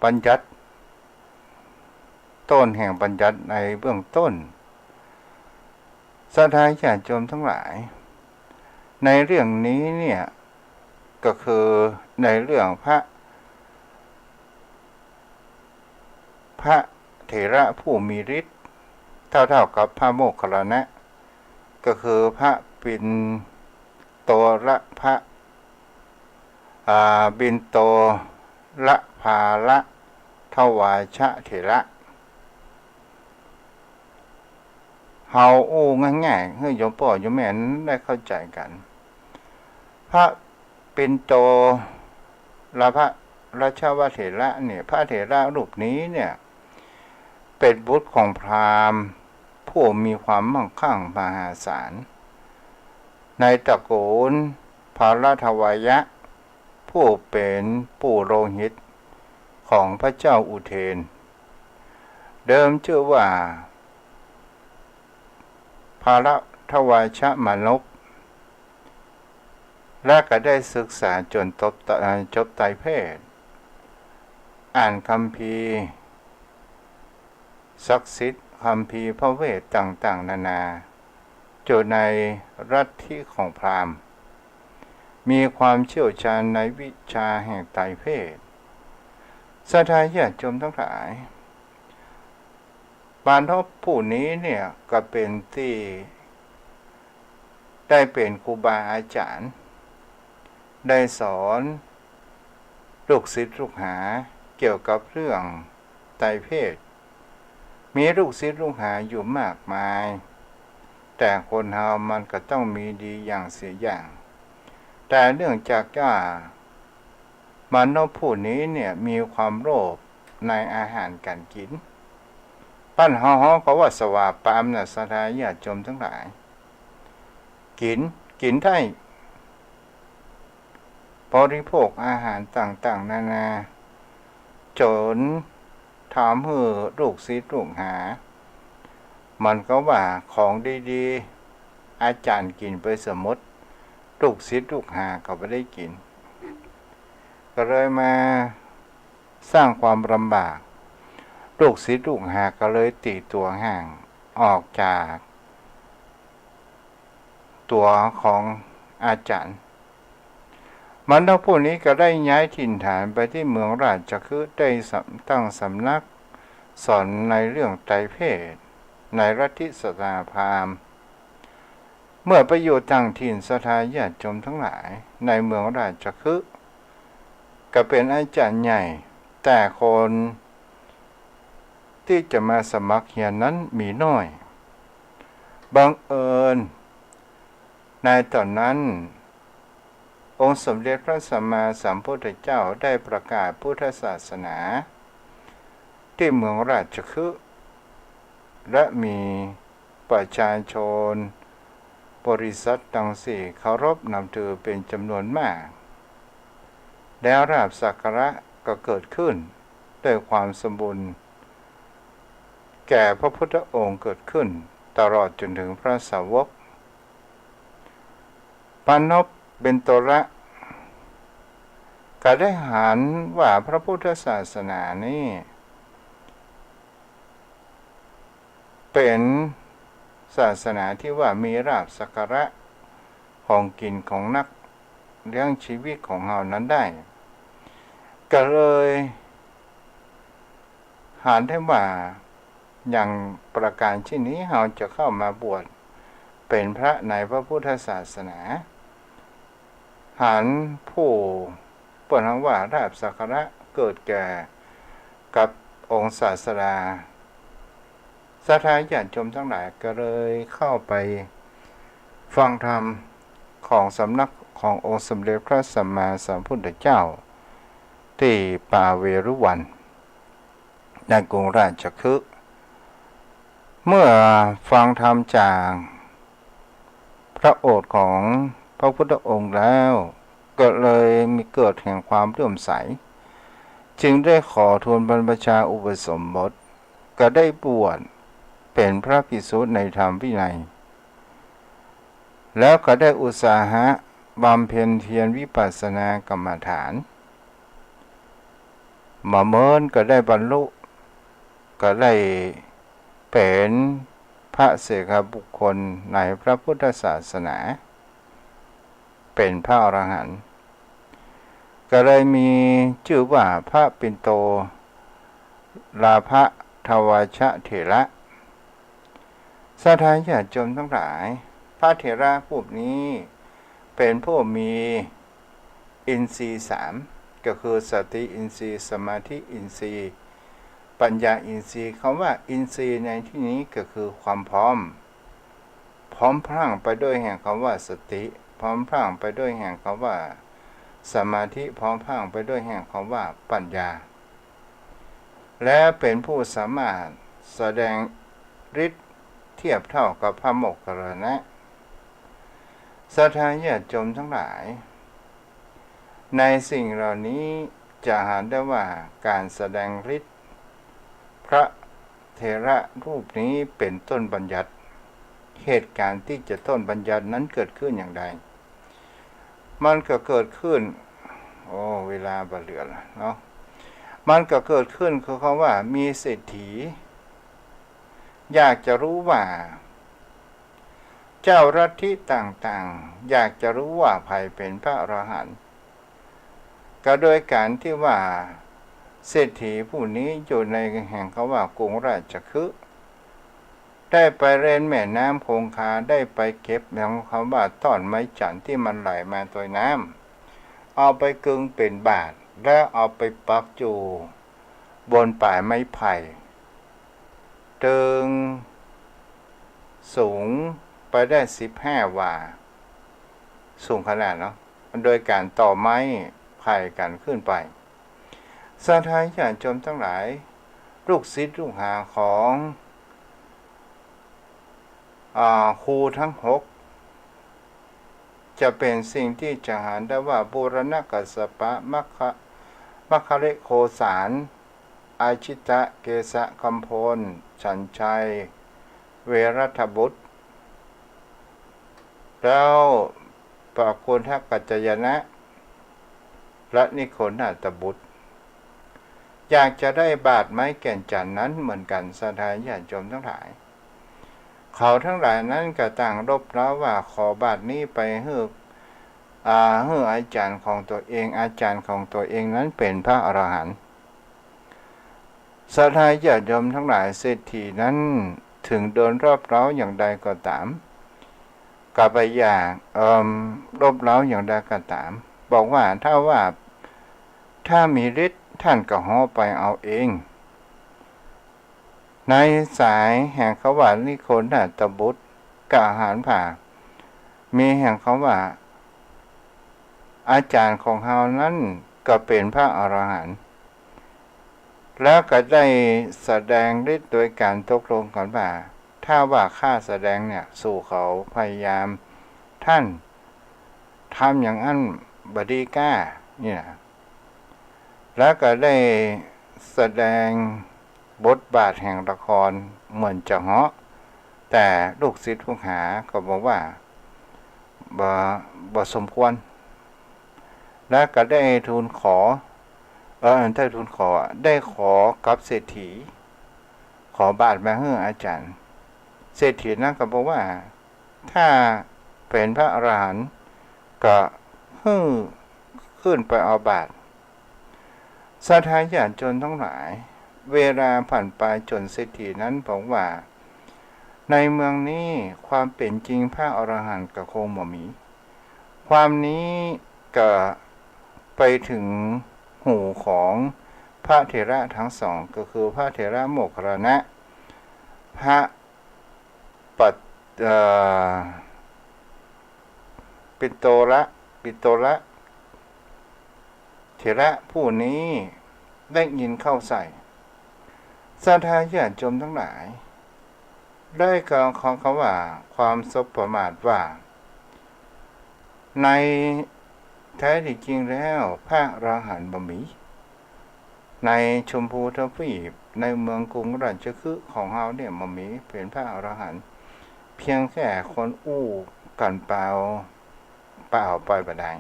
บัญญัติต้นแห่งบัญญัติในเบื้องต้นศรัทธาญาติโยมทั้งหลายในเรื่องนี้เนี่ยก็คือในเรื่องพระเถระผู้มีฤทธิ์เท่ากับพระโมคคัลลานะก็คือพระปิณโตละพระบินโตละภาละทวาชะเถระเฮาง่ายๆให้โยมพ่อโยมแม่ได้เข้าใจกันพระปิณโตละพระราชวเถระเนี่ยพระเถระรูปนี้เนี่ยเป็นบุตรของพราหมณ์ผู้มีความมั่งคั่งมหาศาลในตระกูลภาลทวายะผู้เป็นปู่โรหิตของพระเจ้าอุเทนเดิมชื่อว่าภาลทวาชมานพและก็ได้ศึกษาจนจบไตรเพศอ่านคัมภีร์ศักดิ์สิทธิ์คัมภีร์พระเวทต่างๆนานาอยู่ในลัทธิของพราหมณ์มีความเชี่ยวชาญในวิชาแห่งไตรเพศศรัทธาญาติโยมทั้งหลายบรรพผู้นี้เนี่ยก็เป็นที่ได้เป็นครูบาอาจารย์ได้สอนลูกศิษย์ลูกหาเกี่ยวกับเรื่องไตรเพศมีลูกศิษย์ลูกหาอยู่มากมายแต่คนเฮามันก็ต้องมีดีอย่างเสียอย่างแต่เนื่องจากว่ามนุษย์ผู้นี้เนี่ยมีความโลภในอาหารการกินปั้นฮ้อก็ว่าสวาปามนะศรัทธาญาติโยมทั้งหลายกินได้บริโภคอาหารต่างๆนานาจนถามให้ลูกศิษย์ลูกหามันก็ว่าของดีๆอาจารย์กินไปสมมติลูกศิษย์ลูกหาก็ไม่ได้กินก็เลยมาสร้างความลำบากลูกศิษย์ลูกหาก็เลยตีตัวห่างออกจากตัวของอาจารย์มันทั้งผู้นี้ก็ได้ย้ายถิ่นฐานไปที่เมืองราชคฤห์ได้ตั้งสำนักสอนในเรื่องไตรเพศในลัทธิศาสนาพราหมณ์เมื่อไปอยู่ต่างถิ่นศรัทธาญาติโยมทั้งหลายในเมืองราชคฤห์ก็เป็นอาจารย์ใหญ่แต่คนที่จะมาสมัครเรียนนั้นมีน้อยบังเอิญในตอนนั้นองค์สมเด็จพระสัมมาสัมพุทธเจ้าได้ประกาศพุทธศาสนาที่เมืองราชคฤห์และมีประชาชนบริษัทต่างสี่เคารพนับถือเป็นจำนวนมากแล้วลาภสักการะก็เกิดขึ้นด้วยความสมบูรณ์แก่พระพุทธองค์เกิดขึ้นตลอดจนถึงพระสาวกปานพเบนโตระก็ได้หานว่าพระพุทธศาสนานี้เป็นศาสนาที่ว่ามีลาภสักการะของกินของนักเลี้ยงชีวิตของเรานั้นได้ก็เลยหานได้ว่าอย่างประการเช่นนี้เราจะเข้ามาบวชเป็นพระในพระพุทธศาสนาหานผู้เปิดว่าลาภสักการะเกิดแก่กับ องค์ศาสดาศรัทธาญาติโยมทั้งหลายก็เลยเข้าไปฟังธรรมของสำนักขององค์สมเด็จพระสัมมาสัมพุทธเจ้าที่ป่าเวรุวันในกรุงราชคฤห์เมื่อฟังธรรมจากพระโอษฐ์ของพระพุทธองค์แล้วก็เลยมีเกิดแห่งความเลื่อมใสจึงได้ขอทูลบรรพชาอุปสมบทก็ได้บวชเป็นพระภิกษุในธรรมวินัยแล้วก็ได้อุตสาหะบำเพ็ญเพียรวิปัสสนากรรมฐานมาเมินก็ได้บรรลุก็ได้เป็นพระเสขบุคคลในพระพุทธศาสนาเป็นพระอรหันต์ก็เลยมีชื่อว่าพระปิณโตลาภทวชเถระศรัทธาญาติโยมทั้งหลายพระเถระผู้นี้เป็นผู้มีอินทรีย์สามก็คือสติอินทรีย์สมาธิอินทรีย์ปัญญาอินทรีย์คำว่าอินทรีย์ในที่นี้ก็คือความพร้อมพรั่งไปด้วยแห่งคำว่าสติพร้อมพรั่งไปด้วยแห่งคำว่าสมาธิพร้อมพรั่งไปด้วยแห่งคำว่าปัญญาและเป็นผู้สามารถแสดงฤทธิ์เทียบเท่ากับพระโมคคัลลานะศรัทธาญาติโยมทั้งหลายในสิ่งเหล่านี้จะหาได้ว่าการแสดงฤทธิ์พระเถระรูปนี้เป็นต้นบัญญัติเหตุการณ์ที่จะต้นบัญญัตินั้นเกิดขึ้นอย่างไรมันก็เกิดขึ้นเวลาบ่เหลือแล้วเนาะมันก็เกิดขึ้นคือคำว่ามีเศรษฐีอยากจะรู้ว่าเจ้าลัทธิต่างๆอยากจะรู้ว่าใครเป็นพระอรหันต์ก็โดยการที่ว่าเศรษฐีผู้นี้อยู่ในแห่งเขาว่ากรุงราชคฤห์ได้ไปเล่นแม่น้ำคงคาได้ไปเก็บของเขาว่าต้นไม้จันทร์ที่มันไหลมาโดยน้ำเอาไปกึงเป็นบาทแล้วเอาไปปักอยู่บนป่ายไม้ไผ่เติงสูงไปได้15 วาสูงขนาดเนาะโดยการต่อไม้ไผ่กันขึ้นไปศรัทธาญาติโยมทั้งหลายลูกศิษย์ลูกหาของครูทั้ง6จะเป็นสิ่งที่จะหาได้ว่าบูรณกัสสปะมัคคะโคสารอาชิตะเกษะคัมพลฉันชัยเวรัตบุตรแล้วปะโกณฑกัจจยนะและนิโคนาตบุตรอยากจะได้บาทไม้แก่นจันทร์นั้นเหมือนกันศรัทธาญาติโยมทั้งหลายเขาทั้งหลายนั้นก็ต่างรบเร้าว่าขอบาทนี้ไปให้อาจารย์ของตัวเองอาจารย์ของตัวเองนั้นเป็นพระอรหันต์ศรัทธาญาติโยมทั้งหลายเศรษฐีนั้นถึงโดนรบเร้าอย่างใดก็ตามกับไปอย่างรบเร้าอย่างใดก็ตามบอกว่าถ้ามีฤทธิ์ท่านก็ห่อไปเอาเองในสายแห่งเขาว่านิโคนาตบุตรกาหารผ่ามีแห่งเขาว่าอาจารย์ของเฮานั้นก็เป็นพระอรหันต์แล้วก็ได้แสดงฤทธิ์โดยการตกลงกันว่าถ้าว่าข้าแสดงเนี่ยสู่เขาพยายามท่านทำอย่างนั้นบดีกล้าเนี่ยแล้วก็ได้แสดงบทบาทแห่งละครเหมือนจะเหาะแต่ลูกศิษย์ลูกหาก็บอกว่าบ่สมควรแล้วก็ได้ทูลขอได้ขอกับเศรษฐีขอบาทมาให้อาจารย์เศรษฐีนั้นก็บอกว่าถ้าเป็นพระอรหันต์ก็ขึ้นไปเอาบาทศรัทธาญาติโยมทั้งหลายเวลาผ่านไปจนเศรษฐีนั้นบอกว่าในเมืองนี้ความเป็นจริงพระอรหันต์ก็คงบ่มีความนี้ก็ไปถึงหูของ พระเถระทั้งสองก็คือพระเถระโมคคัลลานะพระปิโตระเถระผู้นี้ได้ยินเข้าใส่ศรัทธาญาติโยมทั้งหลายได้กล่าวของเขาว่าความสบประมาทว่าในแท้ที่จริงแล้วพระอรหันต์บ่มีในชมพูทวีปในเมืองกรุงราชคฤห์ของเฮาเนี่ยบ่มีเป็นพระอรหันต์เพียงแค่คนอู้กันเปล่าไปบ่ได้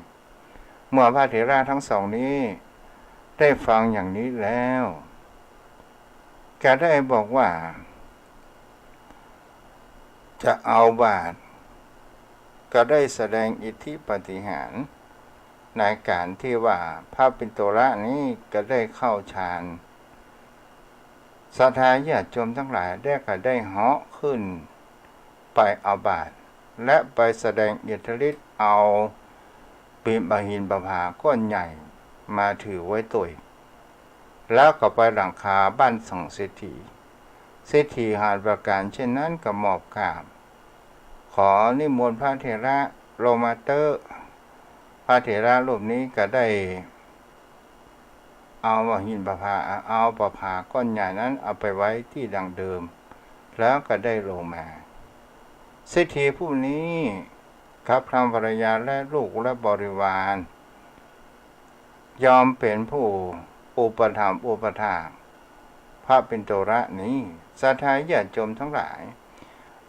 เมื่อพระเถระทั้งสองนี้ได้ฟังอย่างนี้แล้วแกได้บอกว่าจะเอาบาตรก็ได้แสดงอิทธิปาฏิหาริย์ในการที่ว่าพระปิโตระนี้ก็ได้เข้าฌานศรัทธาญาติโยมทั้งหลายก็ได้เหาะขึ้นไปเอาบาตรและไปแสดงอิทธิฤทธิ์เอาปิมหินประภาก้อนใหญ่มาถือไว้ตัวแล้วก็ไปหลังคาบ้านส่งเศรษฐีหาประการเช่นนั้นก็มอบกราบขอนิมนต์พระเถระโลมาเตอร์พระเถระรูปนี้ก็ได้เอาหินประภาเอาประภาก้อนใหญ่นั้นเอาไปไว้ที่ดังเดิมแล้วก็ได้ลงมาเศรษฐีผู้นี้ครับพระภรรยาและลูกและบริวารยอมเป็นผู้อุปถัมภ์อุปถากพระปิโตระนี้ศรัทธาญาติโยมทั้งหลาย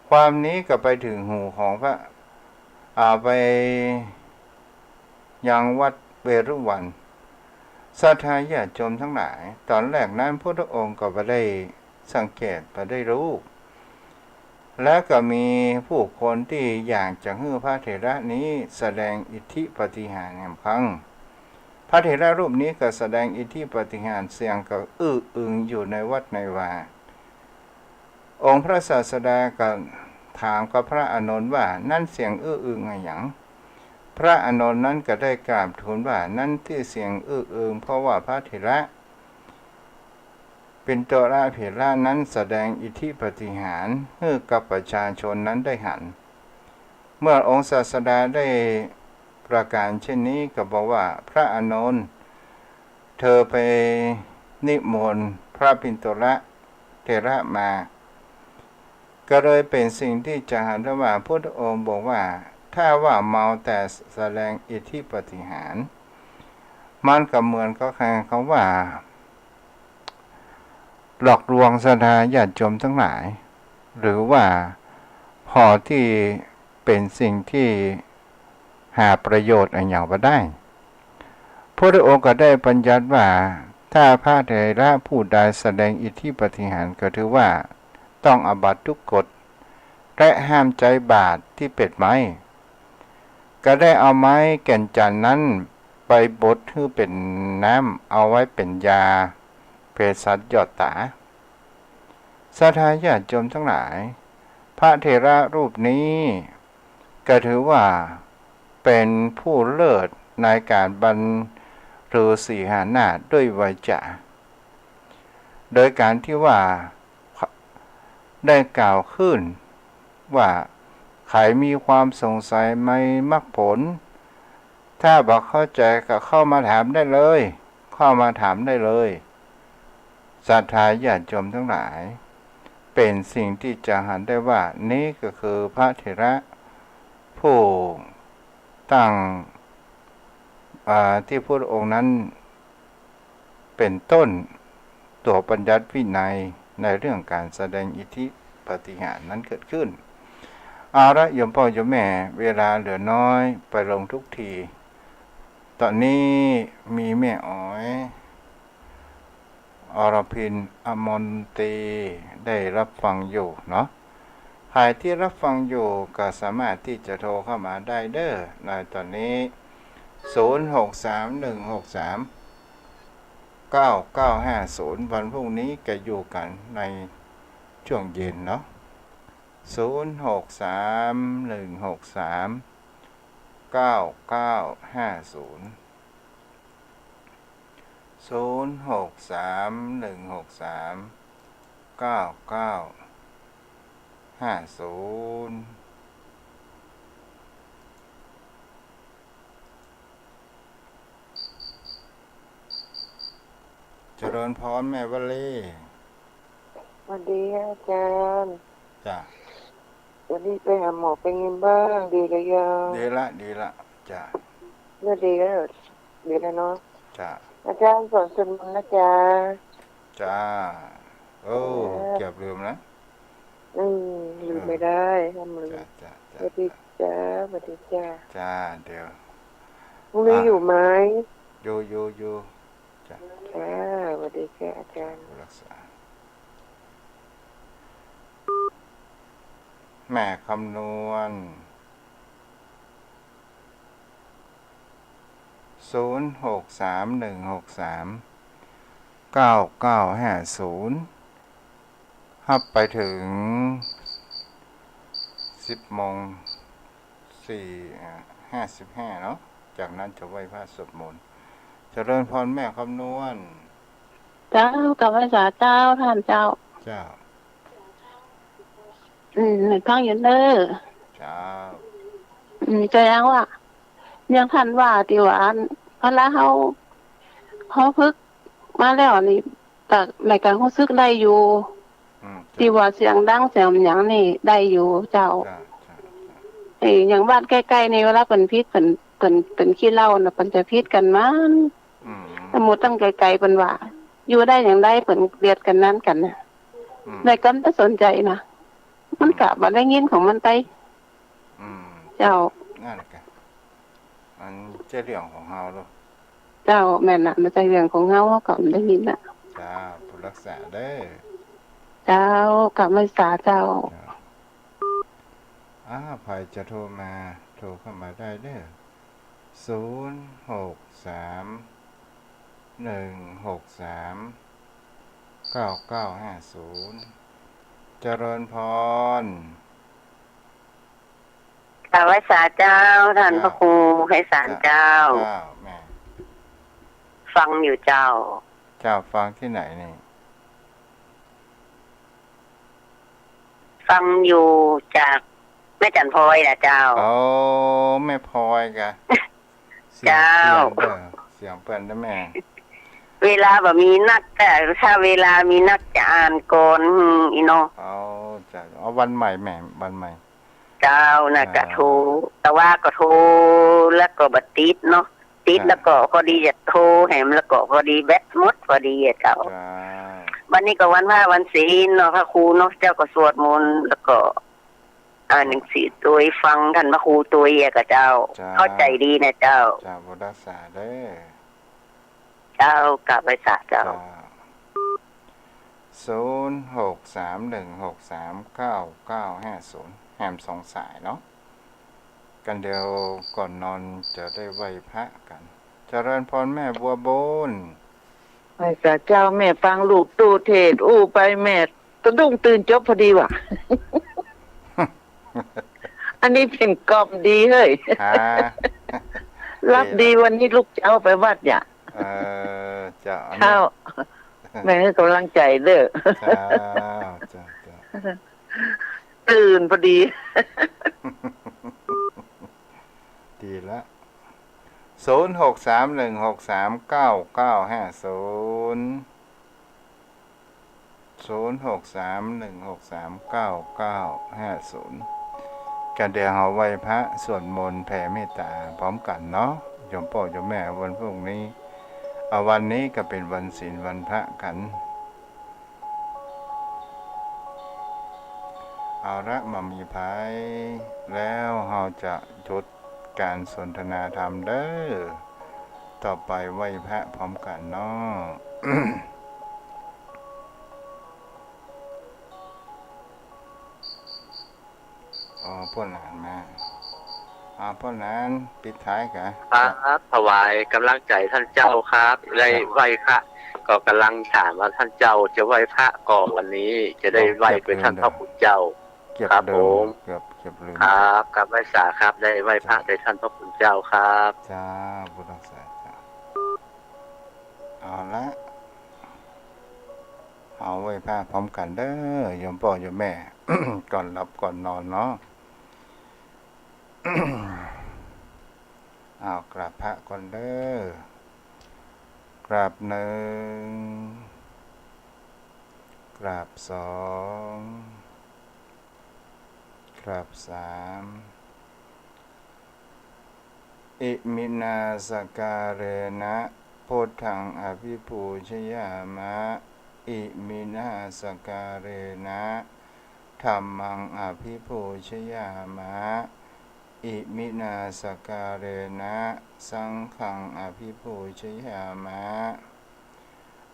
ความนี้ก็ไปถึงหูของพระไปยังวัดเวรุวันศรัทธาญาติโยมทั้งหลายตอนแรกนั้นพระองค์ก็ไปได้สังเกตไปได้รู้และก็มีผู้คนที่อยากจะให้พระเถระนี้แสดงอิทธิปาฏิหาริย์แห่งครั้งพระเถระรูปนี้ก็แสดงอิทธิปาฏิหาริย์เสียงก็อึงอยู่ในวัดในวาองค์พระศาสดาก็ถามกับพระอานนท์ว่านั่นเสียงอึงอะไรอย่างพระอานนท์นั้นก็ได้กราบทูลว่านั่นที่เสียงอึงเพราะว่าพระเถระปิโตระเถระนั้นแสดงอิทธิปาฏิหาริย์ให้กับประชาชนนั้นได้หันเมื่อองค์ศาสดาได้ประการเช่นนี้ก็บอกว่าพระอานนท์เธอไปนิมนต์พระปิโตระเถระมาก็เลยเป็นสิ่งที่จะหันว่าพระองค์บอกว่าถ้าว่าเมาแต่แสดงอิทธิปาฏิหาริย์มันก็เหมือนก็แค่เขาว่าหลอกลวงศรัทธาญาติโยมทั้งหลายหรือว่าพอที่เป็นสิ่งที่หาประโยชน์อย่างบ่ได้พระองค์ก็ได้บัญญัติว่าถ้าพระเถระผู้ใดแสดงอิทธิปาฏิหาริย์ก็ถือว่าต้องอาบัติทุกกฎและห้ามใจบาตรที่เป็ดไม้ก็ได้เอาไม้แก่นจันทร์นั้นไปบดให้เป็นน้ำเอาไว้เป็นยาเภสัชยอดตาศรัทธาญาติโยมทั้งหลายพระเถระรูปนี้ก็ถือว่าเป็นผู้เลิศในการบรรลุสีหานาถด้วยวาจาโดยการที่ว่าได้กล่าวขึ้นว่าใครมีความสงสัยไม่มรรคผลถ้าบอกเข้าใจก็เข้ามาถามได้เลยศรัทธาญาติโยมทั้งหลายเป็นสิ่งที่จะหันได้ว่านี้ก็คือพระเถระผู้ตั้งที่พระองค์นั้นเป็นต้นตัวบัญญัติวินัยในเรื่องการแสดงอิทธิปาฏิหาริย์นั้นเกิดขึ้นเอาละโยมพ่อโยมแม่เวลาเหลือน้อยไปลงทุกทีตอนนี้มีแม่อ๋อยอรพินอมนตรีได้รับฟังอยู่เนาะใครที่รับฟังอยู่ก็สามารถที่จะโทรเข้ามาได้เด้อในตอนนี้0631639950วันพรุ่งนี้ก็อยู่กันในช่วงเย็นเนาะ0631639950 0631639950เจริญพรแม่วลี สวัสดีอาจารย์ จ้ะ วันนี้ไปหาหมอเป็นไงบ้างดีหรือยัง ดีละจ้ะ เมื่อดีแล้วดีแล้วเนาะ จ้ะ อาจารย์สอนสวดมนต์นะจ๊ะ จ้าโอ้เก็บลืมนะ ลืมไม่ได้ทำลืม จ้ะ สวัสดีจ้าสวัสดีจ้า จ้าเดี๋ยว พรุ่งนี้อยู่ไหม อยู่จ้ะ จ้าสวัสดีค่ะอาจารย์ รักษาแม่คำนวณ0631639950ฮับไปถึง10:55เนาะจากนั้นจะไหว้พระสวดมนต์เจริญพรแม่คำนวณ เจ้ากับภาษาเจ้าท่านเจ้า เจ้า ในข้างอยู่เด้อ เจ้า จะยังว่ายังท่านว่าติว่าพระละเขาพึกมาแล้วนี่แต่ในการรู้สึกได้อยู่ที่ว่าเสียงดังเสียงหยังนี่ได้อยู่เจ้าอย่างบ้านใกล้ๆนี่เวลาเป็นพิษเป็นขี้เหล้าน่ะเป็นจะพิษกันมันสมมุติตั้งไกลๆเป็นว่าอยู่ได้อย่างไรเป็นเรียดกันนั้นกันน่ะในกันจะสนใจนะมันกะบ่ได้ยินของมันไปเจ้านั่นแหละกันมันจะเรื่องของเฮาลูก เจ้าแม่นน่ะมันใจเรื่องของเฮาก็บ่ได้ยินน่ะ จ้าผู้รักษาเด้อ เจ้ากับภาษาเจ้าภัยจะโทรมาโทรเข้ามาได้เด้อ0631639950เจริญพร กับภาษาเจ้าท่านพระครูไพศาลเจ้า แม่ ฟังอยู่เจ้า เจ้าฟังที่ไหนนี่ ฟังอยู่จากแม่จันพลอยนะเจ้า แม่พลอยกะ เจ้า เสียงเปิ้นนะแม่ เวลาแบบมีนักแต่ถ้าเวลามีนักจะอ่านก่อนอีโนจ้าวันใหม่แม่วันใหม่ เจ้าน่ะกะโทรแต่ว่าก็โทรแล้วก็บัดติดเนาะติดแล้วก็พอดีจะโทรแหมแล้วก็พอดีแบตหมดพอดีเจ้าวันนี้ก็วันพระวันศีลเนาะพระครูเนาะเจ้าก็สวดมนต์แล้วก็อ่านหนังสือตัวฟังท่านพระครูตัวกับเจ้าเข้าใจดีนะเจ้าจ้าบุรักษาเด้อเจ้ากับไปสาเจ้า0631639950แหม2 สายเนาะกันเดียวก่อนนอนจะได้ไหว้พระกันเจริญพรแม่บัวบนไปสาเจ้าแม่ฟังลูกตู้เทศไปแม่ตะดุ้งตื่นจบพอดีว่ะ อันนี้เป็นกรอบดีเฮ้ยรับดีวันนี้ลูกจะเอาไปวัดอย่าเช้าแม่ให้กำลังใจเด้อตื่นพอดีดีละ0631639950กันเดี๋ยวเฮาไหว้พระสวดมนต์แผ่เมตตาพร้อมกันเนาะโยมพ่อโยมแม่วันพรุ่งนี้วันนี้ก็เป็นวันศีลวันพระกันเอาละมามีภัยแล้วเฮาจะจุดการสนทนาธรรมเด้อต่อไปไหว้พระพร้อมกันเนาะ พ่อหลานมาพ่อหลานปิดท้ายกะครับถวายกำลังใจท่านเจ้าครับได้ไหว้พระก็กำลังถามว่าท่านเจ้าจะไหว้พระก่อนวันนี้จะได้ไหว้เป็นท่านพระคุณเจ้าครับผมเก็บลืมครับกับไหว้สาครับได้ไหว้พระได้ท่านพระคุณเจ้าครับจ้าบุญรักษาจ้า เอาละเอาไว้พาพร้อมกันเด้อโยมพ่อโยมแม่ ก่อนหลับก่อนนอนเนาะ เอากราบพระก่อนเด้อกราบหนึ่งกราบสองกราบสามอิมินาสการเรนะพุทธังอภิปูชยามะอิมินาสการเรนะธัมมังอภิปูชยามะอิมินาสการเรนะสังฆังอภิปูชยามะ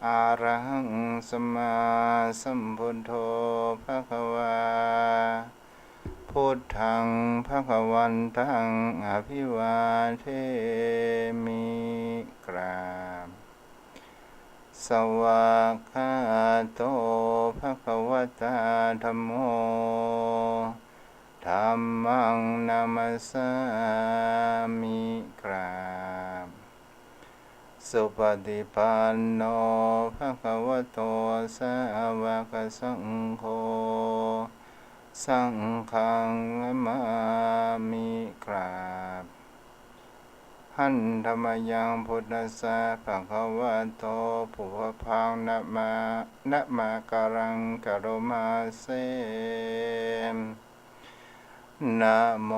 อะระหังสัมมาสัมพุทโธภควาพุทธังภควันตังอภิวาเทมิกราบสวากขาโตภควตาธัมโมธัมมังนามัสสามิกราบสุปฏิปันโนภควโตสาวกสังโฆสังฆังนะมามิกราบหันธรรมยังพุทธัสสะภะคะวะโตปุพพังนะมาการังกะโรมาเสนะโม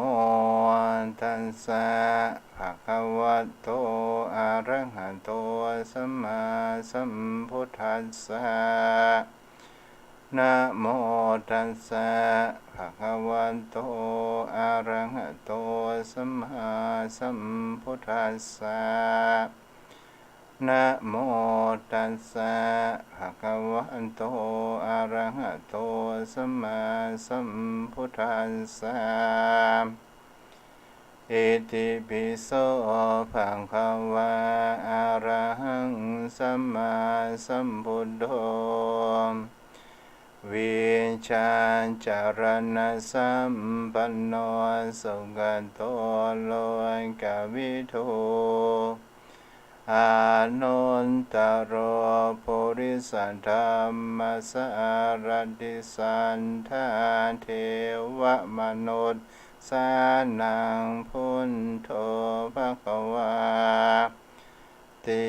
ตัสสะภะคะวะโตอะระหะโตสัมมาสัมพุทธัสสะนะโมตัสสะภะคะวะโตอะระหะโตสัมมาสัมพุทธัสสะนะโมตัสสะภะคะวะโตอะระหะโตสัมมาสัมพุทธัสสะอิติปิโสภะคะวะอะระหังสัมมาสัมพุทโธวิชาจารณะสัมปันโนสุขโตโลกวิทูอานุนตโรปุริสัทธัมมัสสารติสันทาเทวมนุษย์สานังพุทโธภควาติ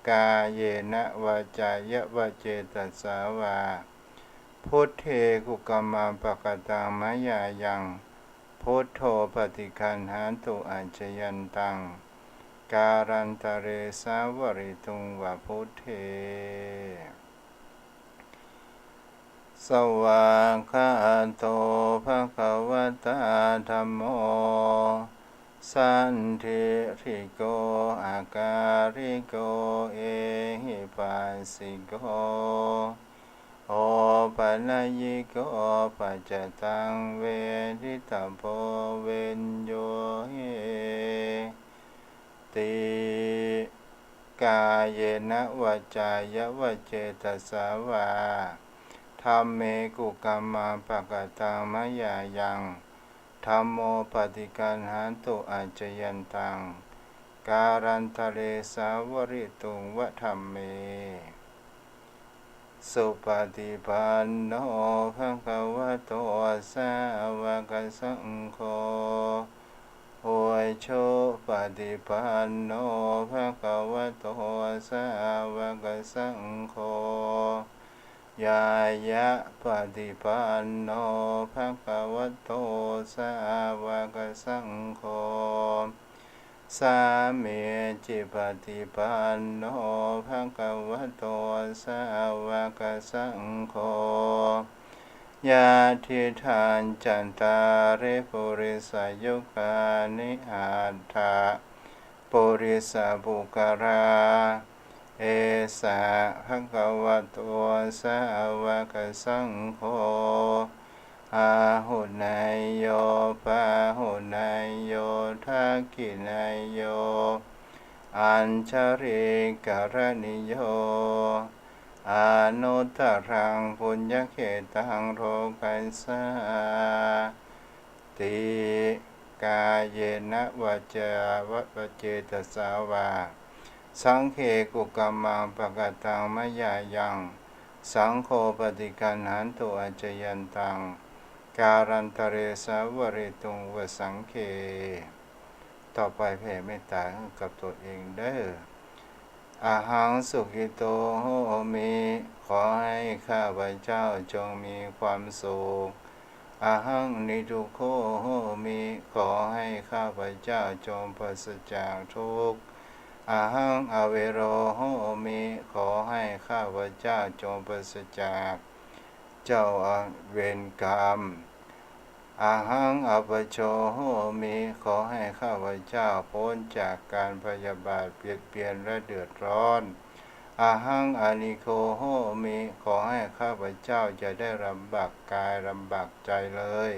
กายเยนะวาจายวะเจตสาวาพุทเทกุกมะปะกตังมะยายังพุทโธปฏิคันหันตุอัจฉยันตังการันตเรสาวริตุงวะพุทเทสวากขาโตภควตาธัมโมสันทิริโกอาการิโกเอหิปัสสิโกโอปัญญิโกปัจจตังเวทิตาโพเวนโยเฮติกายเยนะวาจายวะเจตสาวาธัมเมกุกัมมังปะกตังมะยายังธัมโมปฏิคันหันตุอัจฉยันตังการันตเรสาวริตุงวะธัมเมสุปฏิปันโนภะคะวะโตสาวกสังโฆโอโชปฏิปันโนภะคะวะโตสาวกสังโฆยายะปฏิปันโนภะคะวะโตสาวกสังโฆสามีจิปฏิปันโนภะคะวะโตสาวกสังโฆญาติทานจันตาริปุริสยุคานิอัตถะปุริสบุคาราเอสะภะคะวะโตสาวกสังโฆอาหุนายโยปาหุนายโยทักขินายโยอัญชริกรณิโยอนุตตรังปุญญเขตังโรกัสสาติกายเยนะวาจาวะเจตสาวา สังเขกุกัมมังปะกตังมะยายังสังโฆปฏิกันหันตุอาจยันตังการันตเรสาวริตุงวสังเขต่อไปแผ่เมตตาให้กับตัวเองเด้ออาหังสุขิโตโหมิขอให้ข้าพเจ้าจงมีความสุขอาหังนิทุโคโหมิขอให้ข้าพเจ้าจงปราศจากทุกข์อาหังอเวโรโหมิขอให้ข้าพเจ้าจงปราศจากเจ้าเวรกรรมอาหังอปโชโหมิขอให้ข้าพเจ้าพ้นจากการพยาบาทเบียดเบียนและเดือดร้อนอาหังอานิโคโหมิขอให้ข้าพเจ้าจะได้ลำบากกายลำบากใจเลย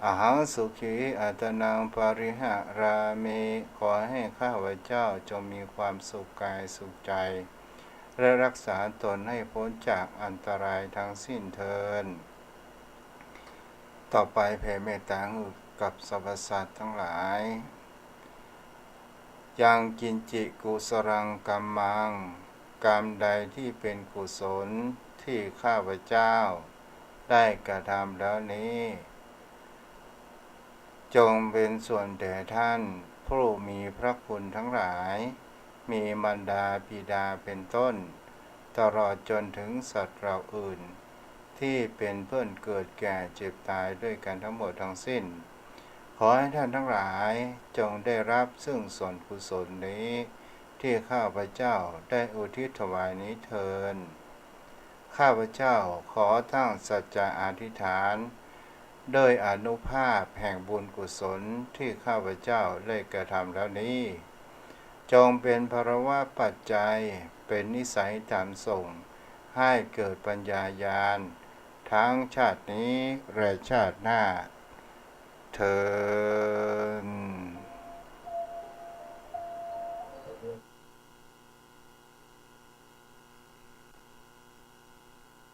อาหังสุขีอัตนังปริหะรามิขอให้ข้าพเจ้าจงมีความสุขกายสุขใจและรักษาตนให้พ้นจากอันตรายทั้งสิ้นเถิดต่อไปแผ่เมตตากับสรรพสัตว์ทั้งหลายยังกินจิกุสรังกัมมังกรรมใดที่เป็นกุศลที่ข้าพเจ้าได้กระทำแล้วนี้จงเป็นส่วนแด่ท่านผู้มีพระคุณทั้งหลายมีมารดาบิดาเป็นต้นตลอดจนถึงสัตว์เราอื่นที่เป็นเพื่อนเกิดแก่เจ็บตายด้วยกันทั้งหมดทั้งสิ้นขอให้ท่านทั้งหลายจงได้รับซึ่งส่วนกุศลนี้ที่ข้าพเจ้าได้อุทิศถวายนี้เถิดข้าพเจ้าขอตั้งสัจจะอธิษฐานโดยอานุภาพแห่งบุญกุศลที่ข้าพเจ้าได้กระทำแล้วนี้จงเป็นภรวะปัจจัยเป็นนิสัยตามส่งให้เกิดปัญญาญาณทั้งชาตินี้และชาติหน้าเถิด